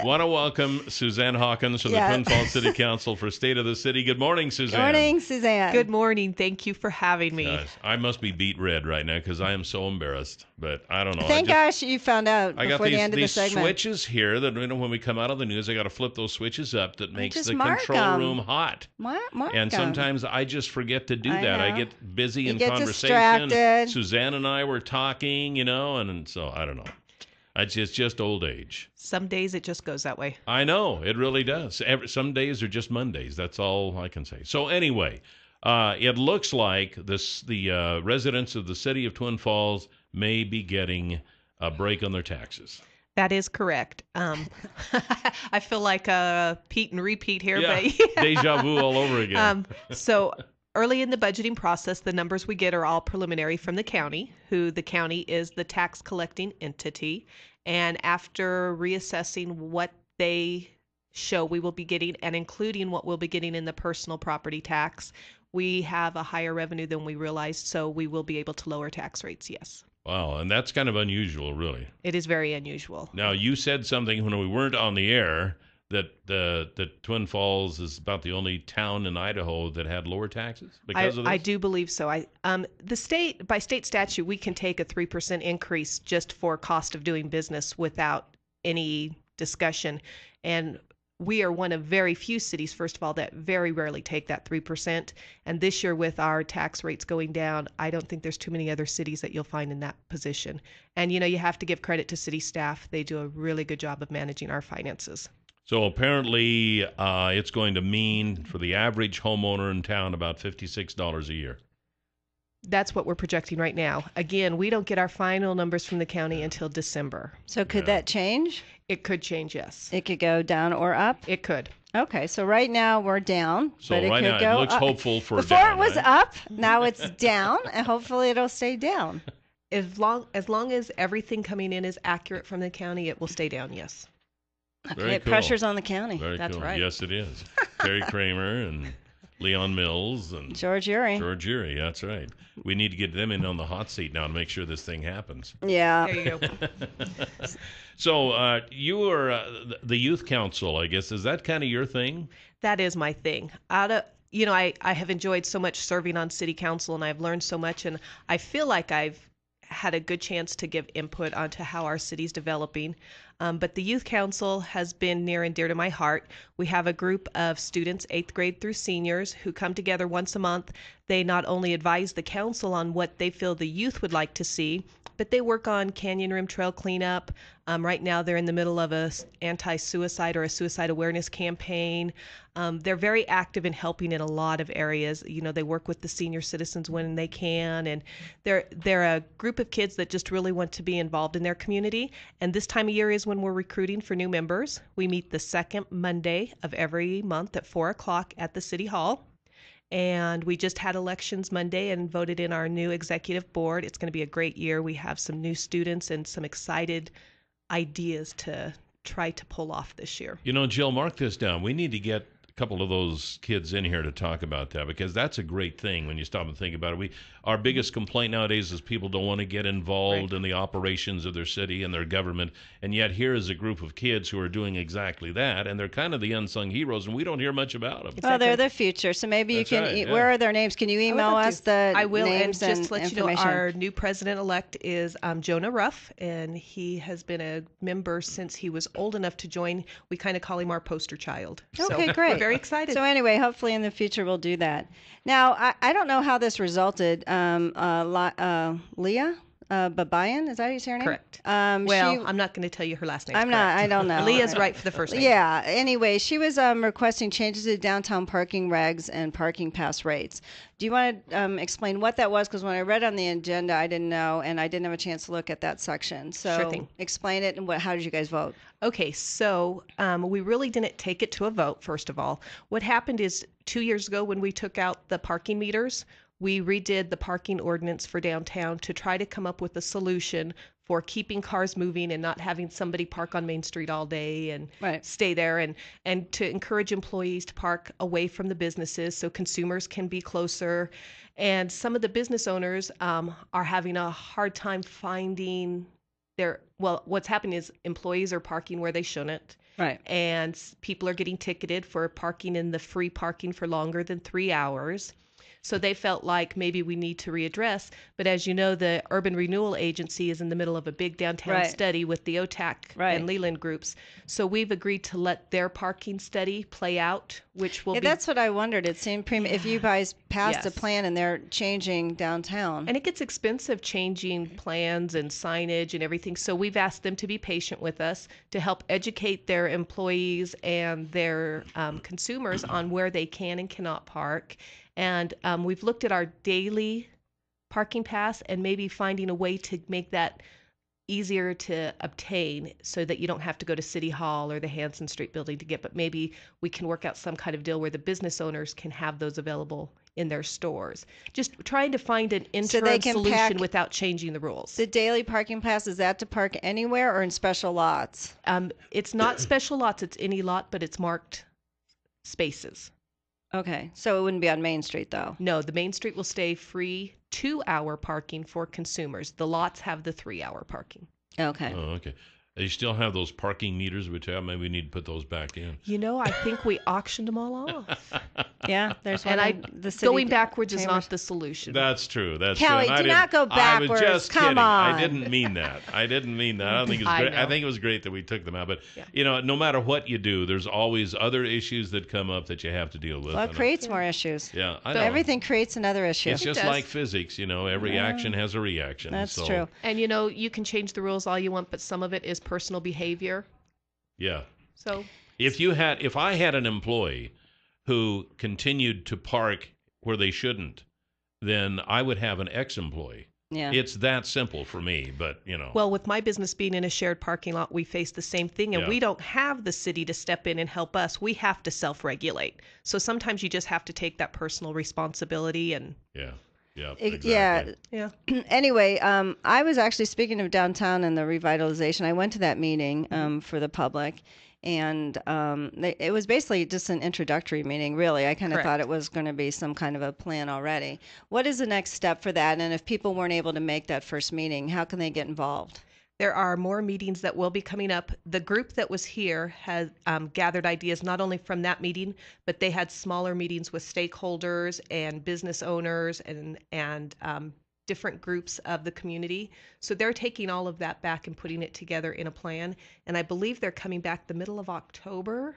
Want to welcome Suzanne Hawkins from the Twin Falls City Council for State of the City. Good morning, Suzanne. Good morning, Suzanne. Good morning. Thank you for having me. Gosh, I must be beat red right now because I am so embarrassed. But I don't know. Thank gosh you found out before the end of the segment. I got these switches here that when we come out of the news, I got to flip those switches up that makes the control room hot. And sometimes I just forget to do that. I get busy in conversation. Distracted. Suzanne and I were talking, and so I don't know. It's just old age. Some days it just goes that way. I know. It really does. Some days are just Mondays. That's all I can say. So anyway, it looks like the residents of the city of Twin Falls may be getting a break on their taxes. That is correct. I feel like Pete and repeat here. Yeah, but deja vu all over again. So early in the budgeting process, the numbers we get are all preliminary from the county, who the county is the tax collecting entity. And after reassessing what they show we will be getting and including what we'll be getting in the personal property tax, we have a higher revenue than we realized, so we will be able to lower tax rates, yes. Wow, and that's kind of unusual, really. It is very unusual. Now, you said something when we weren't on the air that Twin Falls is about the only town in Idaho that had lower taxes because of this? I do believe so. The state, by state statute, we can take a 3% increase just for cost of doing business without any discussion. And we are one of very few cities, first of all, that very rarely take that 3%. And this year, with our tax rates going down, I don't think there's too many other cities that you'll find in that position. And, you have to give credit to city staff. They do a really good job of managing our finances. So apparently it's going to mean for the average homeowner in town about $56 a year. That's what we're projecting right now. Again, we don't get our final numbers from the county until December. So could that change? It could change, yes. It could go down or up? It could. Okay, so right now we're down, So but it right could now go it looks up. hopeful for Before down, it was right? up, now it's down, and hopefully it'll stay down. As long as everything coming in is accurate from the county, it will stay down, yes. Very cool. Pressure's on the county. Very That's cool. right. Yes, it is. Terry Kramer and Leon Mills and George Urey. George Urey, that's right. We need to get them in on the hot seat now to make sure this thing happens. Yeah. There you go. So you are the youth council, I guess. Is that kind of your thing? That is my thing. I have enjoyed so much serving on city council, and I've learned so much, and I feel like I've had a good chance to give input onto how our city's developing. But the youth council has been near and dear to my heart. We have a group of students, 8th grade through seniors, who come together once a month. They not only advise the council on what they feel the youth would like to see, but they work on Canyon Rim Trail cleanup. Right now they're in the middle of a anti-suicide or a suicide awareness campaign. They're very active in helping in a lot of areas. They work with the senior citizens when they can, and they're a group of kids that just really want to be involved in their community. And this time of year is when we're recruiting for new members. We meet the second Monday of every month at 4:00 at the City Hall. And we just had elections Monday and voted in our new executive board. It's going to be a great year. We have some new students and some excited ideas to try to pull off this year. Jill, mark this down. We need to get a couple of those kids in here to talk about that, because that's a great thing when you stop and think about it. Our biggest complaint nowadays is people don't want to get involved in the operations of their city and their government, and yet here is a group of kids who are doing exactly that, and they're kind of the unsung heroes, and we don't hear much about them. Well, they're the future, so maybe you can. Where are their names? Can you email us the I will, names and just to let information? you know, our new president-elect is Jonah Ruff, and he has been a member since he was old enough to join. We kind of call him our poster child. Okay, so great. We're very excited. So anyway, hopefully in the future we'll do that. Now, I don't know how this resulted. Leah Babayan, is that how you say her name? Correct. I'm not going to tell you her last name. I don't know. Leah's right for the first name. Yeah. Anyway, she was requesting changes to downtown parking regs and parking pass rates. Do you want to explain what that was? Because when I read on the agenda, I didn't know, and I didn't have a chance to look at that section. So Sure thing. Explain it, and how did you guys vote? Okay, so we really didn't take it to a vote, first of all. What happened is 2 years ago when we took out the parking meters, we redid the parking ordinance for downtown to try to come up with a solution for keeping cars moving and not having somebody park on Main Street all day and stay there, and to encourage employees to park away from the businesses so consumers can be closer. And some of the business owners are having a hard time finding what's happening is employees are parking where they shouldn't. Right. And people are getting ticketed for parking in the free parking for longer than 3 hours. So they felt like maybe we need to readdress. But as you know, the Urban Renewal Agency is in the middle of a big downtown study with the OTAC and Leland groups. So we've agreed to let their parking study play out, which will be... That's what I wondered. It seemed if you guys passed a plan and they're changing downtown. And it gets expensive changing plans and signage and everything. So we've asked them to be patient with us to help educate their employees and their consumers on where they can and cannot park. And we've looked at our daily parking pass and maybe finding a way to make that easier to obtain so that you don't have to go to City Hall or the Hanson Street building to get, but maybe we can work out some kind of deal where the business owners can have those available in their stores. Just trying to find an interim solution without changing the rules. The daily parking pass, is that to park anywhere or in special lots? It's not special lots, it's any lot, but it's marked spaces. Okay, so it wouldn't be on Main Street, though? No, the Main Street will stay free 2-hour parking for consumers. The lots have the 3-hour parking. Okay. Oh, okay. They still have those parking meters, which maybe we need to put those back in. I think we auctioned them all off. Yeah, there's one. And the city going backwards chambers. is not the solution. That's true. That's Kelly, true. do not go backwards. I was just Come kidding. on. I didn't mean that. I don't think it was great. I think it was great that we took them out. But no matter what you do, there's always other issues that come up that you have to deal with. Well, it creates more issues. Yeah, I know. Everything creates another issue. It's just like physics. Every action has a reaction. That's true. And you can change the rules all you want, but some of it is personal behavior. Yeah. So if I had an employee who continued to park where they shouldn't, then I would have an ex-employee. Yeah. It's that simple for me, but Well, with my business being in a shared parking lot, we face the same thing, and we don't have the city to step in and help us. We have to self-regulate. So sometimes you just have to take that personal responsibility and exactly. Yeah. Anyway, I was actually, speaking of downtown and the revitalization, I went to that meeting for the public, and it was basically just an introductory meeting, really. I kind of thought it was going to be some kind of a plan already. What is the next step for that? And if people weren't able to make that first meeting, how can they get involved? There are more meetings that will be coming up. The group that was here has gathered ideas not only from that meeting, but they had smaller meetings with stakeholders and business owners and different groups of the community. So they're taking all of that back and putting it together in a plan. And I believe they're coming back the middle of October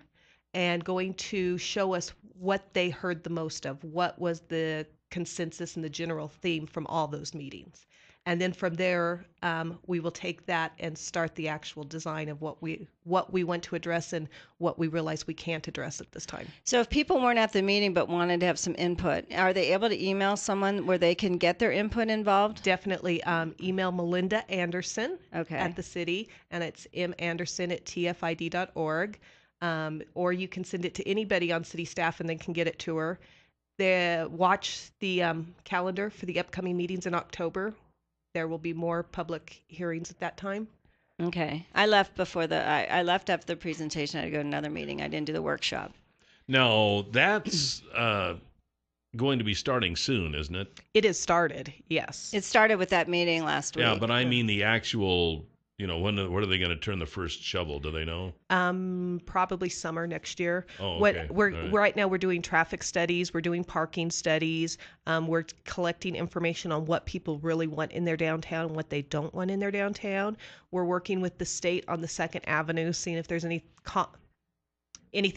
and going to show us what they heard the most of, what was the consensus and the general theme from all those meetings. And then from there, we will take that and start the actual design of what we want to address and what we realize we can't address at this time. So if people weren't at the meeting but wanted to have some input, are they able to email someone where they can get their input involved? Definitely. Email Melinda Anderson at the city, and it's manderson@tfid.org. Or you can send it to anybody on city staff and they can get it to her. Watch the calendar for the upcoming meetings in October. There will be more public hearings at that time. Okay. I left I left after the presentation. I had to go to another meeting. I didn't do the workshop. No, that's going to be starting soon, isn't it? It has started, yes. It started with that meeting last week. Yeah, but I mean the actual, when are they going to turn the first shovel? Do they know? Probably summer next year. Oh, okay. Right now we're doing traffic studies. We're doing parking studies. We're collecting information on what people really want in their downtown and what they don't want in their downtown. We're working with the state on the 2nd Avenue, seeing if there's anything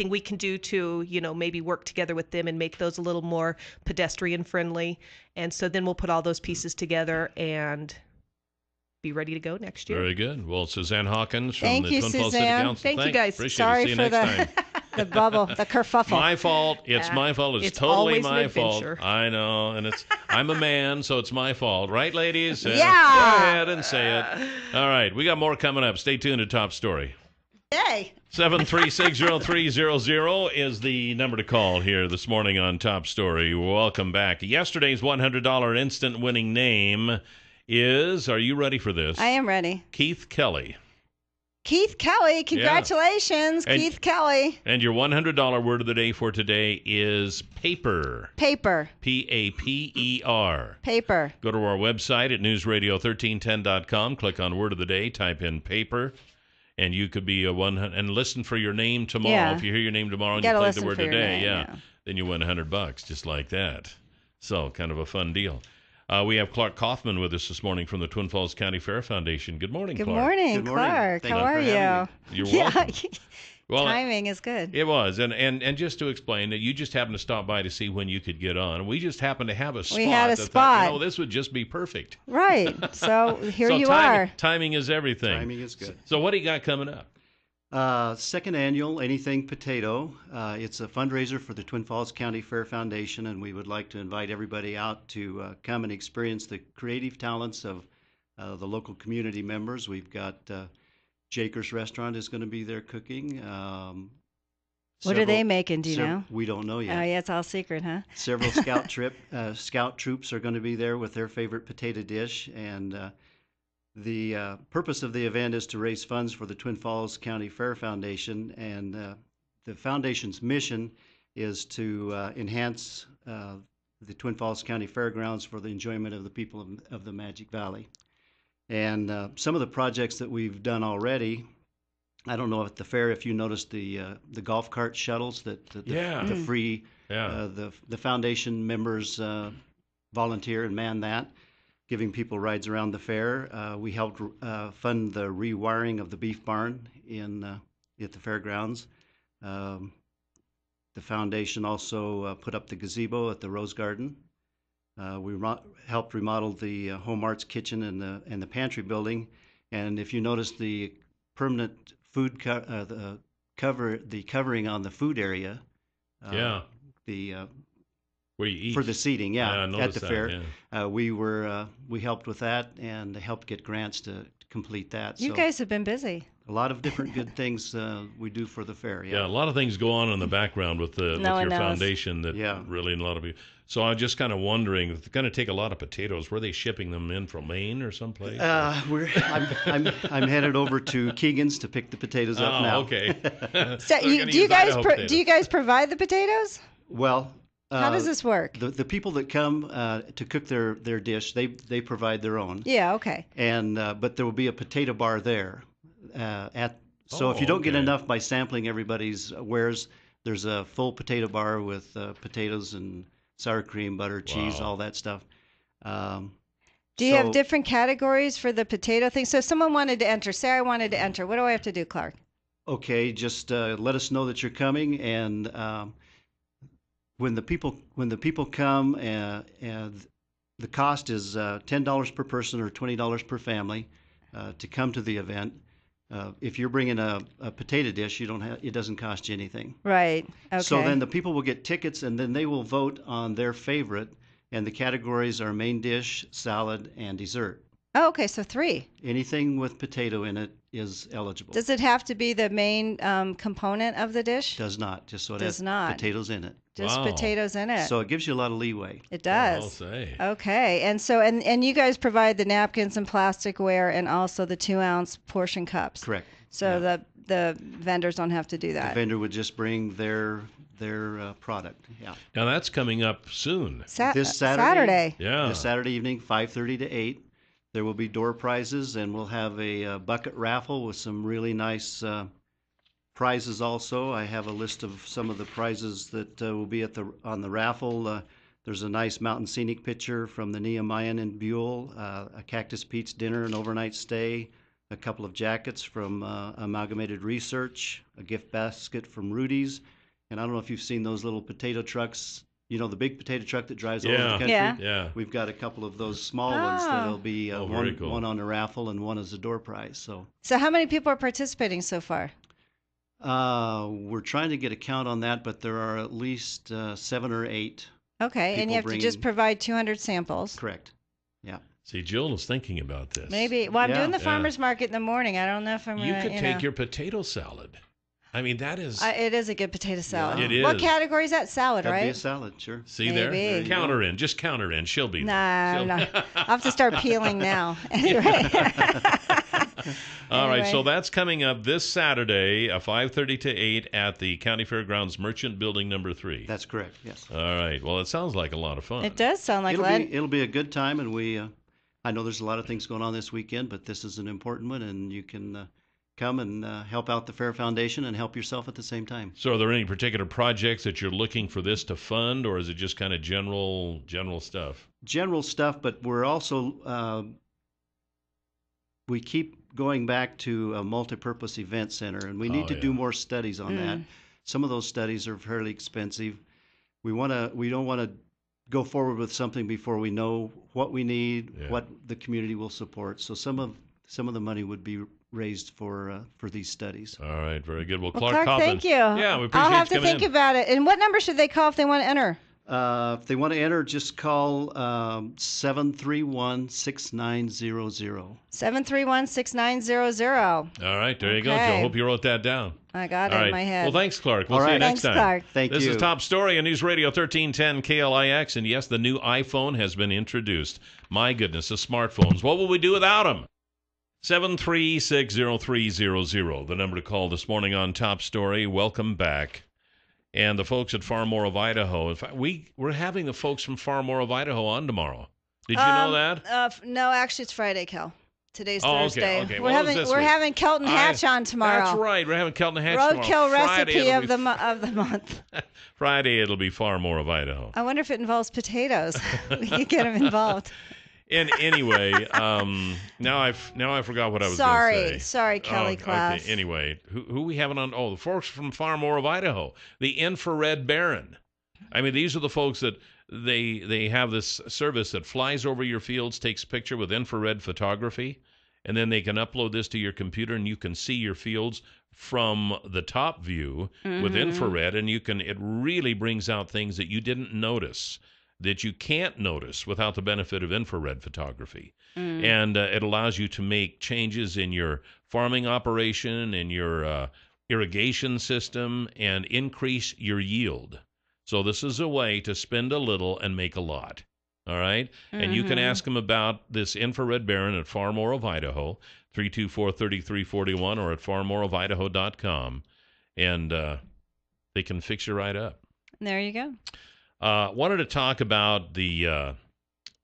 we can do to, maybe work together with them and make those a little more pedestrian friendly. And so then we'll put all those pieces together and be ready to go next year. Very good. Well, Suzanne Hawkins from Thank the you, Twin Falls City Suzanne. Council. Thank you, guys. Appreciate Sorry it. See you for next time. the bubble, the kerfuffle. My fault. It's my fault. It's totally always my an fault. adventure. I know, and I'm a man, so it's my fault, right, ladies? Yeah. Go ahead and say it. All right, we got more coming up. Stay tuned to Top Story. Yay. 7360300 is the number to call here this morning on Top Story. Welcome back. Yesterday's $100 instant winning name is, are you ready for this? I am ready. Keith Kelly. Keith Kelly, congratulations, Keith Kelly. And your $100 word of the day for today is paper. Paper. Paper. Paper. Go to our website at newsradio1310.com, click on word of the day, type in paper, and you could be and listen for your name tomorrow. Yeah. If you hear your name tomorrow and You you gotta play the listen word for your today, name, then you win $100 just like that. So kind of a fun deal. We have Clark Kaufman with us this morning from the Twin Falls County Fair Foundation. Good morning, Good Clark. morning, Clark. How are you? You're welcome. Well, timing is good. It was, and just to explain that you just happened to stop by to see when you could get on. We just happened to have a spot. We had a that spot. Thought, this would just be perfect. Right. So here you are. Timing is everything. Timing is good. So what do you got coming up? Second annual Anything Potato. It's a fundraiser for the Twin Falls County Fair Foundation, and we would like to invite everybody out to come and experience the creative talents of the local community members. We've got Jaker's Restaurant is going to be there cooking. What are they making, do you know? We don't know yet. Oh, yeah, it's all secret, huh? Several scout troops are going to be there with their favorite potato dish, and the purpose of the event is to raise funds for the Twin Falls County Fair Foundation, and the foundation's mission is to enhance the Twin Falls County Fairgrounds for the enjoyment of the people of the Magic Valley. And some of the projects that we've done already, I don't know at the fair if you noticed the golf cart shuttles that the free the foundation members volunteer and man that, giving people rides around the fair. We helped fund the rewiring of the beef barn at the fairgrounds. The foundation also put up the gazebo at the Rose Garden. We helped remodel the Home Arts kitchen and the pantry building. And if you notice the permanent food the covering on the food area, where you eat for the seating, at the fair, we helped with that and helped get grants to complete that. You guys have been busy. A lot of different good things we do for the fair. Yeah, a lot of things go on in the background with your foundation that really, a lot of you. So I'm just kind of wondering, it's going to take a lot of potatoes. Were they shipping them in from Maine or someplace? I'm headed over to Keegan's to pick the potatoes up now. Okay. So do you guys provide the potatoes? Well, how does this work? The people that come to cook their dish, they provide their own. Yeah. Okay. And but there will be a potato bar there. So if you don't get enough by sampling everybody's wares, there's a full potato bar with potatoes and sour cream, butter, cheese, all that stuff. Do you have different categories for the potato thing? So if someone wanted to enter, say I wanted to enter, what do I have to do, Clark? Okay, just let us know that you're coming, and when the people come, and the cost is $10 per person or $20 per family to come to the event. If you're bringing a potato dish, it doesn't cost you anything. Right. Okay. So then the people will get tickets, and then they will vote on their favorite, and the categories are main dish, salad, and dessert. Oh, okay. So 3. Anything with potato in it is eligible. Does it have to be the main component of the dish? Does not. Just so it has potatoes in it. Just potatoes in it. So it gives you a lot of leeway. It does. I'll say. Okay. And so and you guys provide the napkins and plasticware and also the 2-ounce portion cups. Correct. So the vendors don't have to do that. The vendor would just bring their product. Yeah. Now that's coming up soon. This Saturday. Yeah. This Saturday evening, 5:30 to 8. There will be door prizes, and we'll have a bucket raffle with some really nice prizes also. I have a list of some of the prizes that will be on the raffle. There's a nice mountain scenic picture from the Nehemiah in Buell, a Cactus Pete's dinner, an overnight stay, a couple of jackets from Amalgamated Research, a gift basket from Rudy's, and I don't know if you've seen those little potato trucks. You know, the big potato truck that drives all over the country? Yeah. We've got a couple of those small ones that'll be one on a raffle and one as a door prize. So how many people are participating so far? We're trying to get a count on that, but there are at least 7 or 8. Okay, and you have to just provide 200 samples. Correct. Yeah. See, Jill is thinking about this. Maybe. Well, I'm doing the farmer's market in the morning. I don't know if I'm going to, You could take your potato salad. I mean, that is... it is a good potato salad. Yeah, it is. What category is that? Salad, That'd right? be a salad, sure. See there? Count her in. Just count her in. She'll be there. No. I'll have to start peeling now. All right, so that's coming up this Saturday, 5:30 to 8 at the County Fairgrounds Merchant Building number 3. That's correct, yes. All right. Well, it sounds like a lot of fun. It does sound like it'll be a good time, and I know there's a lot of things going on this weekend, but this is an important one, and you can come and help out the Fair Foundation and help yourself at the same time. So are there any particular projects that you're looking for this to fund, or is it just kind of general stuff? General stuff, but we're also, we keep going back to a multipurpose event center, and we need to do more studies on that. Some of those studies are fairly expensive. We don't want to go forward with something before we know what we need, what the community will support. So some of the money would be raised for these studies. All right, very good. Well, Clark, thank you. Yeah, we appreciate I'll have to think about it. And what number should they call if they want to enter? If they want to enter, just call 731-6900. 731-6900. All right, there you go, Joe. Hope you wrote that down. I got it in my head. Well, thanks, Clark. We'll see you next time. Clark. Thank you. This is Top Story on News Radio 1310 KLIX. And yes, the new iPhone has been introduced. My goodness, the smartphones. What will we do without them? 7360300, the number to call this morning on Top Story. Welcome back. And the folks at Far More of Idaho. In fact, we're having the folks from Far More of Idaho on tomorrow. Did you know that? No, actually, it's Friday, Cal. Today's Oh, Thursday. okay. We're having Kelton Hatch on tomorrow. That's right. We're having Kelton Hatch Roadkill tomorrow. recipe of the month. Friday it'll be Far More of Idaho. I wonder if it involves potatoes. We could get them involved. Anyway, now I forgot what I was going to say. Sorry, Kelly class. Okay. Anyway, who we having on? Oh, the folks from Far More of Idaho, the Infrared Baron. I mean, these are the folks that they have this service that flies over your fields, takes a picture with infrared photography, and then they can upload this to your computer, and you can see your fields from the top view with infrared, and it really brings out things that you didn't notice, that you can't notice without the benefit of infrared photography. And it allows you to make changes in your farming operation, in your irrigation system, and increase your yield. So this is a way to spend a little and make a lot. All right? And you can ask them about this Infrared Baron at Far More of Idaho, 324-3341, or at farmoreofidaho.com, and they can fix you right up. There you go. Wanted to talk about the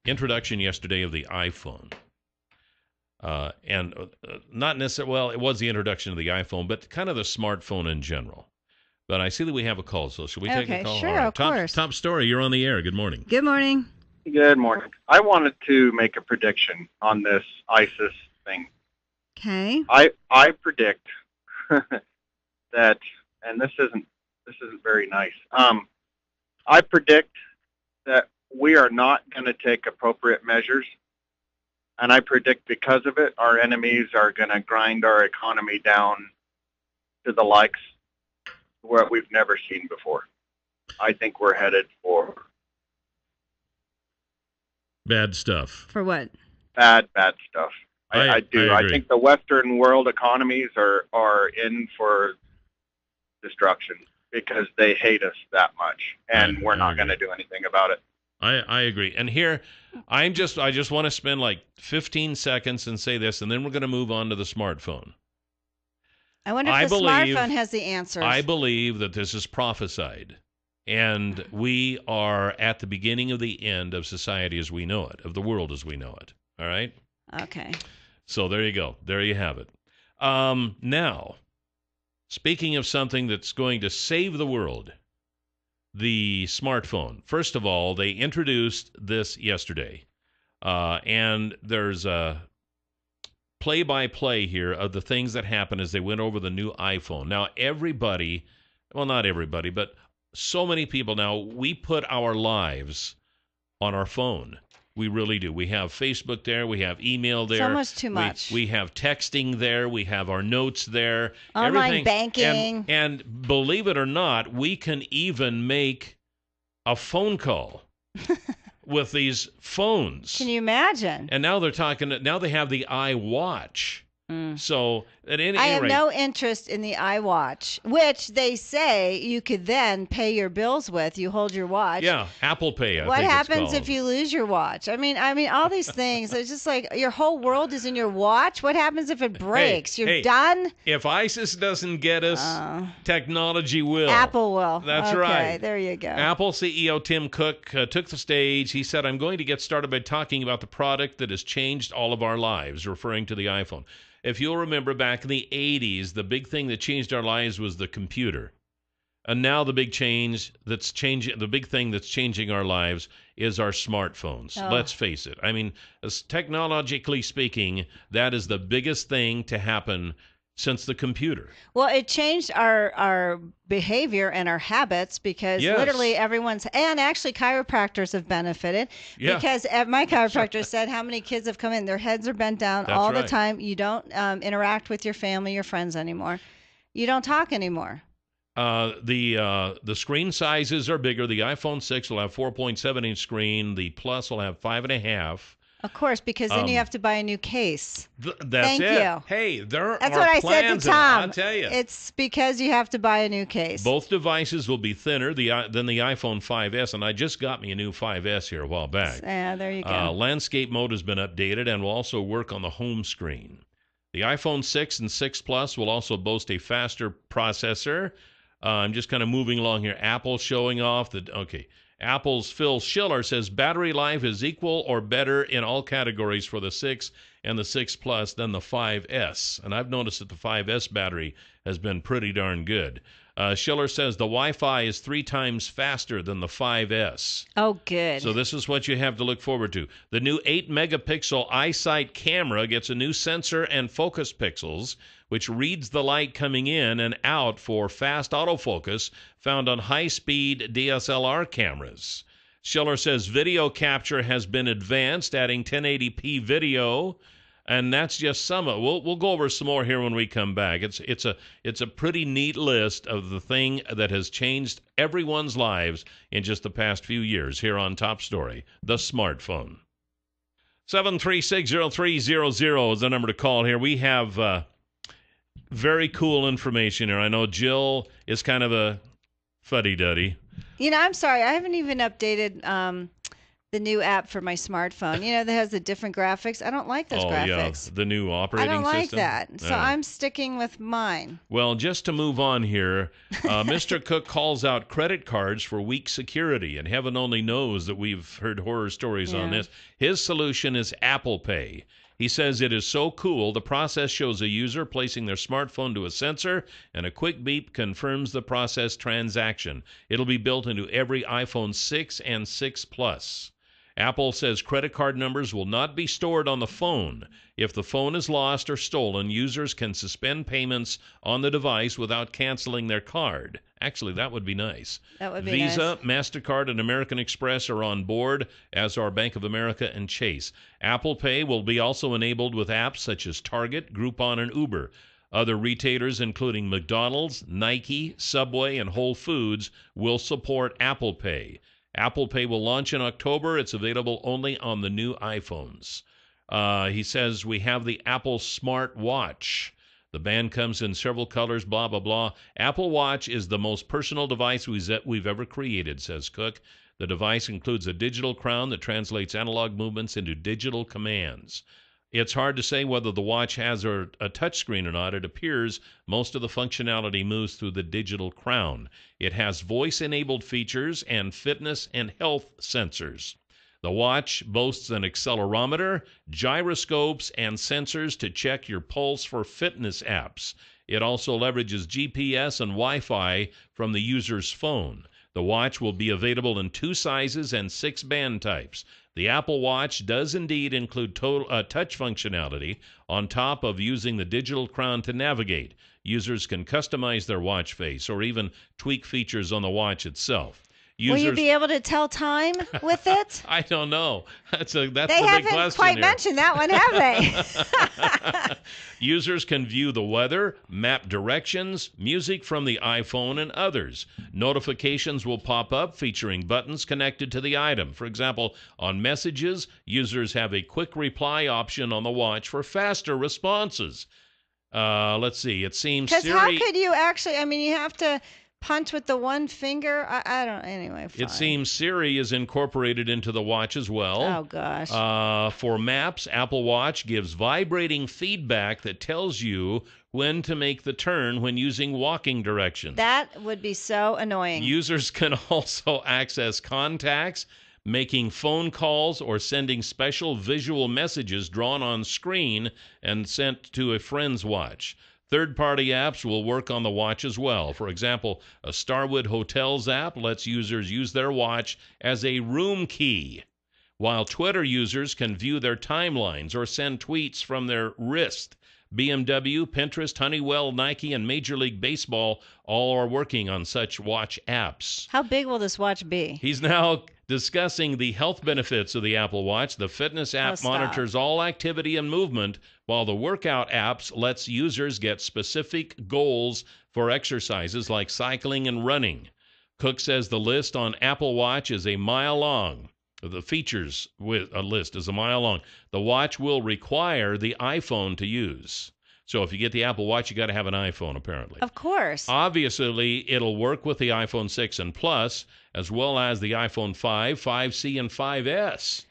introduction yesterday of the iPhone. And not necessarily, well, it was the introduction of the iPhone, but kind of the smartphone in general. But I see that we have a call, so should we take a call? Sure, right. of course. Top story, you're on the air. Good morning. Good morning. Good morning. I wanted to make a prediction on this ISIS thing. Okay. I predict that, and this isn't very nice. I predict that we are not going to take appropriate measures, and I predict because of it, our enemies are going to grind our economy down to the likes where we've never seen before. I think we're headed for bad stuff. For what? Bad stuff. I do. I agree. I think the Western world economies are in for destruction because they hate us that much, and we're not going to do anything about it. I agree. And here, I just want to spend like 15 seconds and say this, and then we're going to move on to the smartphone. I wonder if the smartphone has the answers. I believe that this is prophesied, and we are at the beginning of the end of society as we know it, of the world as we know it. All right? Okay. So there you go. There you have it. Now, speaking of something that's going to save the world, the smartphone. First of all, they introduced this yesterday, and there's a play-by-play here of the things that happened as they went over the new iPhone. Now, everybody, well, not everybody, but so many people now, we put our lives on our phone. We really do. We have Facebook there. We have email there. So much too much. We have texting there. We have our notes there. Online banking. And believe it or not, we can even make a phone call with these phones. Can you imagine? And now now they have the iWatch. So at any rate, I have no interest in the iWatch, which they say you could then pay your bills with. You hold your watch. Yeah, Apple Pay. What happens if you lose your watch? I mean, all these things. It's just like your whole world is in your watch. What happens if it breaks? You're done. If ISIS doesn't get us, technology will. Apple will. That's okay, right. There you go. Apple CEO Tim Cook took the stage. He said, "I'm going to get started by talking about the product that has changed all of our lives," referring to the iPhone. If you'll remember back in the 80s, the big thing that changed our lives was the computer. And now the big thing that's changing our lives is our smartphones. Oh. Let's face it. I mean, technologically speaking, that is the biggest thing to happen since the computer. Well, it changed our behavior and our habits because literally and actually chiropractors have benefited because my chiropractor said how many kids have come in, their heads are bent down all the time. You don't interact with your family, your friends anymore. You don't talk anymore. The screen sizes are bigger. The iPhone 6 will have 4.7-inch screen. The Plus will have 5.5. Of course, because then you have to buy a new case. Thank you. Hey, that's what I said to Tom. I'll tell you. It's because you have to buy a new case. Both devices will be thinner than the iPhone 5S, and I just got me a new 5S here a while back. Yeah, there you go. Landscape mode has been updated and will also work on the home screen. The iPhone 6 and 6 Plus will also boast a faster processor, I'm just kind of moving along here. Apple showing off Apple's Phil Schiller says battery life is equal or better in all categories for the 6 and the 6 Plus than the 5S. And I've noticed that the 5S battery has been pretty darn good. Schiller says the Wi-Fi is 3 times faster than the 5S. Oh, good. So this is what you have to look forward to. The new 8-megapixel iSight camera gets a new sensor and focus pixels, which reads the light coming in and out for fast autofocus found on high-speed DSLR cameras. Schiller says video capture has been advanced, adding 1080p video. And that's just some of it. We'll go over some more here when we come back. It's a pretty neat list of the thing that has changed everyone's lives in just the past few years here on Top Story, the smartphone. 7360300 is the number to call here. We have very cool information here. I know Jill is kind of a fuddy-duddy. I'm sorry. I haven't even updated the new app for my smartphone, that has the different graphics. I don't like those graphics. Yeah, the new operating system. I don't like that, so I'm sticking with mine. Well, just to move on here, Mr. Cook calls out credit cards for weak security, and heaven only knows that we've heard horror stories on this. His solution is Apple Pay. He says it is so cool, the process shows a user placing their smartphone to a sensor, and a quick beep confirms the process transaction. It'll be built into every iPhone 6 and 6 Plus. Apple says credit card numbers will not be stored on the phone. If the phone is lost or stolen, users can suspend payments on the device without canceling their card. Actually, that would be nice. That would be Visa, nice. MasterCard, and American Express are on board, as are Bank of America and Chase. Apple Pay will be also enabled with apps such as Target, Groupon, and Uber. Other retailers, including McDonald's, Nike, Subway, and Whole Foods, will support Apple Pay. Apple Pay will launch in October. It's available only on the new iPhones. He says we have the Apple Smart Watch. The band comes in several colors, blah, blah, blah. Apple Watch is the most personal device we've ever created, says Cook. The device includes a digital crown that translates analog movements into digital commands. It's hard to say whether the watch has a touchscreen or not. It appears most of the functionality moves through the digital crown. It has voice-enabled features and fitness and health sensors. The watch boasts an accelerometer, gyroscopes, and sensors to check your pulse for fitness apps. It also leverages GPS and Wi-Fi from the user's phone. The watch will be available in 2 sizes and 6 band types. The Apple Watch does indeed include touch functionality on top of using the digital crown to navigate. Users can customize their watch face or even tweak features on the watch itself. Will you be able to tell time with it? I don't know. That's the big question. They haven't quite mentioned that one, have they? Users can view the weather, map directions, music from the iPhone, and others. Notifications will pop up featuring buttons connected to the item. For example, on messages, users have a quick reply option on the watch for faster responses. Let's see. It seems Siri... Because how could you actually... you have to... punch with the one finger? I don't... Anyway, fine. It seems Siri is incorporated into the watch as well. Oh, gosh. For maps, Apple Watch gives vibrating feedback that tells you when to make the turn when using walking directions. That would be so annoying. Users can also access contacts, making phone calls, or sending special visual messages drawn on screen and sent to a friend's watch. Third-party apps will work on the watch as well. For example, a Starwood Hotels app lets users use their watch as a room key, while Twitter users can view their timelines or send tweets from their wrist. BMW, Pinterest, Honeywell, Nike, and Major League Baseball all are working on such watch apps. How big will this watch be? He's now discussing the health benefits of the Apple Watch. The fitness app monitors all activity and movement, while the workout apps lets users get specific goals for exercises like cycling and running. Cook says the list on Apple Watch is a mile long. The features with a list is a mile long. The watch will require the iPhone to use. So if you get the Apple Watch, you got to have an iPhone, apparently. Of course. Obviously, it'll work with the iPhone 6 and Plus, as well as the iPhone 5, 5C, and 5S.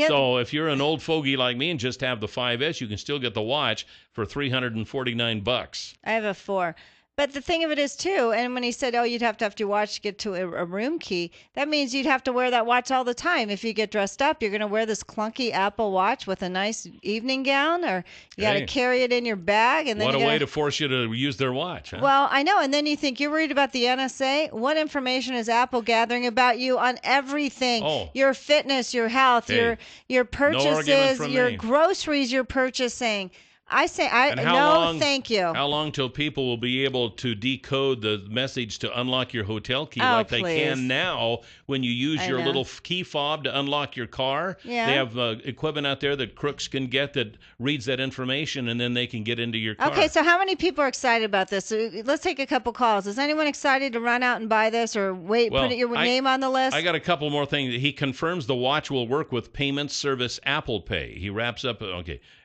So if you're an old fogey like me and just have the 5S, you can still get the watch for $349. I have a 4. But the thing of it is, too, and when he said, oh, you'd have to your watch to get to a room key, that means you'd have to wear that watch all the time. If you get dressed up, you're going to wear this clunky Apple Watch with a nice evening gown, or you got to carry it in your bag. And then what a way to force you to use their watch. Huh? Well, I know. And then you think you're worried about the NSA. What information is Apple gathering about you on everything? Oh. Your fitness, your health, your purchases, your me. Groceries you're purchasing. I say, thank you. How long till people will be able to decode the message to unlock your hotel key like they can now when you use your little key fob to unlock your car? Yeah. They have equipment out there that crooks can get that reads that information, and then they can get into your car. Okay, so how many people are excited about this? Let's take a couple calls. Is anyone excited to run out and buy this, or put your name on the list? I got a couple more things. He confirms the watch will work with payment service Apple Pay. He wraps up,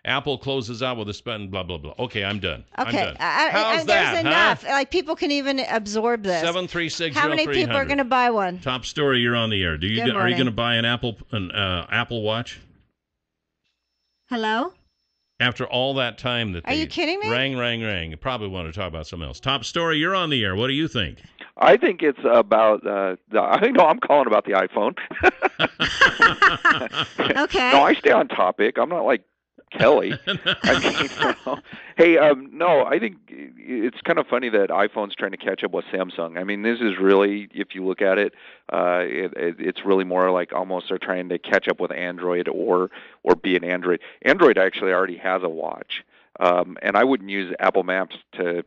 Apple closes out with a spend, blah, blah, blah. Okay, I'm done. Okay. I'm done. How's that, there's enough. Like, people can even absorb this. 7360300. How many people are going to buy one? Top story, you're on the air. Are you going to buy an Apple Watch? Hello? After all that time that Are you kidding me? Rang. You probably want to talk about something else. Top story, you're on the air. What do you think? I think it's about I'm calling about the iPhone. Okay. No, I stay on topic. I'm not like Kelly. Hey, no, I think it's kind of funny that iPhone's trying to catch up with Samsung. I mean, this is really, if you look at it, it's really more like almost they're trying to catch up with Android or be an Android. Android actually already has a watch, and I wouldn't use Apple Maps to,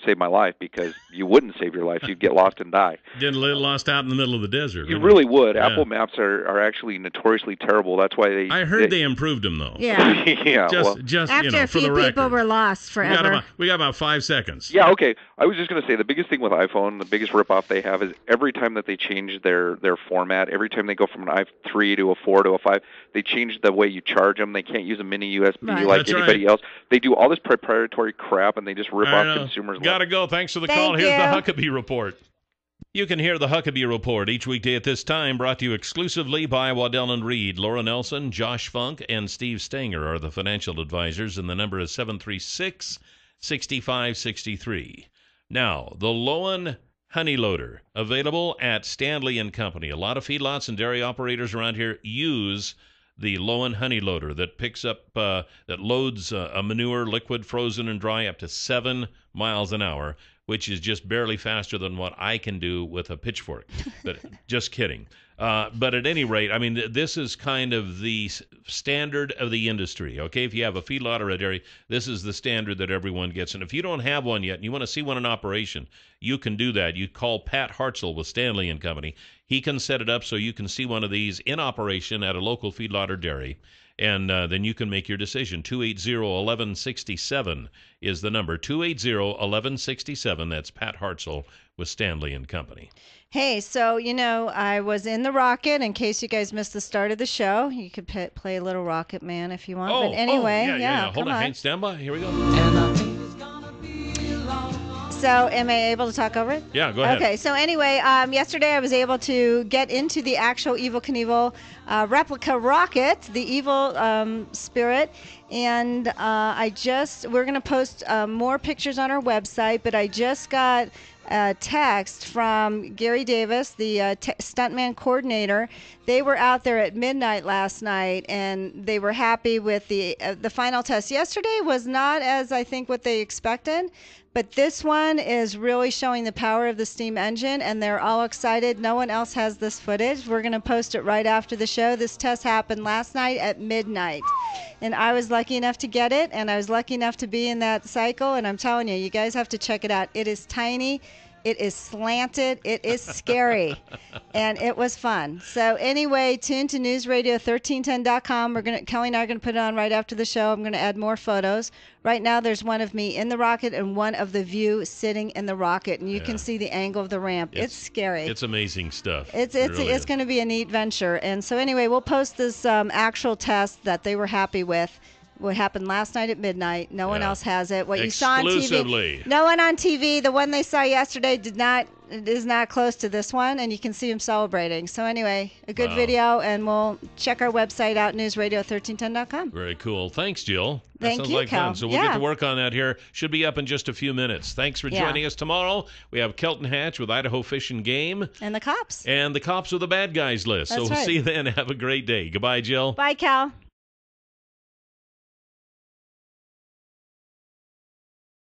save my life, because you wouldn't save your life. You'd get lost and die. Get lost out in the middle of the desert. You really would. Yeah. Apple Maps are actually notoriously terrible. That's why I heard they improved them, though. Yeah. Yeah. Just after a for few the record, people were lost forever. We got about 5 seconds. Yeah, okay. I was just going to say the biggest thing with iPhone, the biggest ripoff they have is every time that they change their format, every time they go from an i3 to a 4 to a 5, they change the way you charge them. They can't use a mini USB like anybody else. They do all this proprietary crap, and they just rip off consumers. Gotta go. Thanks for the call. Here's the Huckabee Report. You can hear the Huckabee Report each weekday at this time, brought to you exclusively by Waddell & Reed. Laura Nelson, Josh Funk, and Steve Stanger are the financial advisors, and the number is 736-6563. Now, the Lowen Honey Loader, available at Stanley & Company. A lot of feedlots and dairy operators around here use the Lowen Honey Loader that picks up, that loads a manure, liquid, frozen, and dry up to 7 miles an hour, which is just barely faster than what I can do with a pitchfork. But just kidding. But at any rate, I mean, this is kind of the standard of the industry, okay? If you have a feedlot or a dairy, this is the standard that everyone gets. And if you don't have one yet and you want to see one in operation, you can do that. You call Pat Hartzell with Stanley & Company. He can set it up so you can see one of these in operation at a local feedlot or dairy. And then you can make your decision. 280-1167 is the number. 280-1167. That's Pat Hartzell with Stanley & Company. Hey, so, I was in the Rocket. In case you guys missed the start of the show, you could play a little Rocket Man if you want. But anyway, yeah. Hold on. Hey, stand by. Here we go. So, am I able to talk over it? Yeah, go ahead. Okay, so anyway, yesterday I was able to get into the actual Evel Knievel replica rocket, the Evelspirit, and we're going to post more pictures on our website, but I just got a text from Gary Davis, the stuntman coordinator. They were out there at midnight last night, and they were happy with the final test. Yesterday was not as I think what they expected, but this one is really showing the power of the steam engine, and they're all excited. No one else has this footage. We're going to post it right after the show. This test happened last night at midnight, and I was lucky enough to get it, and I was lucky enough to be in that cycle, and I'm telling you, you guys have to check it out. It is tiny. It is slanted. It is scary, and it was fun. So anyway, tune to newsradio1310.com. Kelly and I are going to put it on right after the show. I'm going to add more photos. Right now, there's one of me in the rocket and one of the view sitting in the rocket, and you can see the angle of the ramp. It's scary. It's amazing stuff. It's going to be a neat venture. And so anyway, we'll post this actual test that they were happy with. What happened last night at midnight. No one else has it. What you saw on TV. No one on TV. The one they saw yesterday did not is not close to this one, and you can see him celebrating. So anyway, a good Wow. video, and we'll check our website out, newsradio1310.com. Very cool. Thanks, Jill. That Thank sounds you, like Cal. fun. So we'll get to work on that here. Should be up in just a few minutes. Thanks for joining us tomorrow. We have Kelton Hatch with Idaho Fish and Game. And the cops. And the cops with the bad guys list. That's so we'll right. see you then. Have a great day. Goodbye, Jill. Bye, Cal.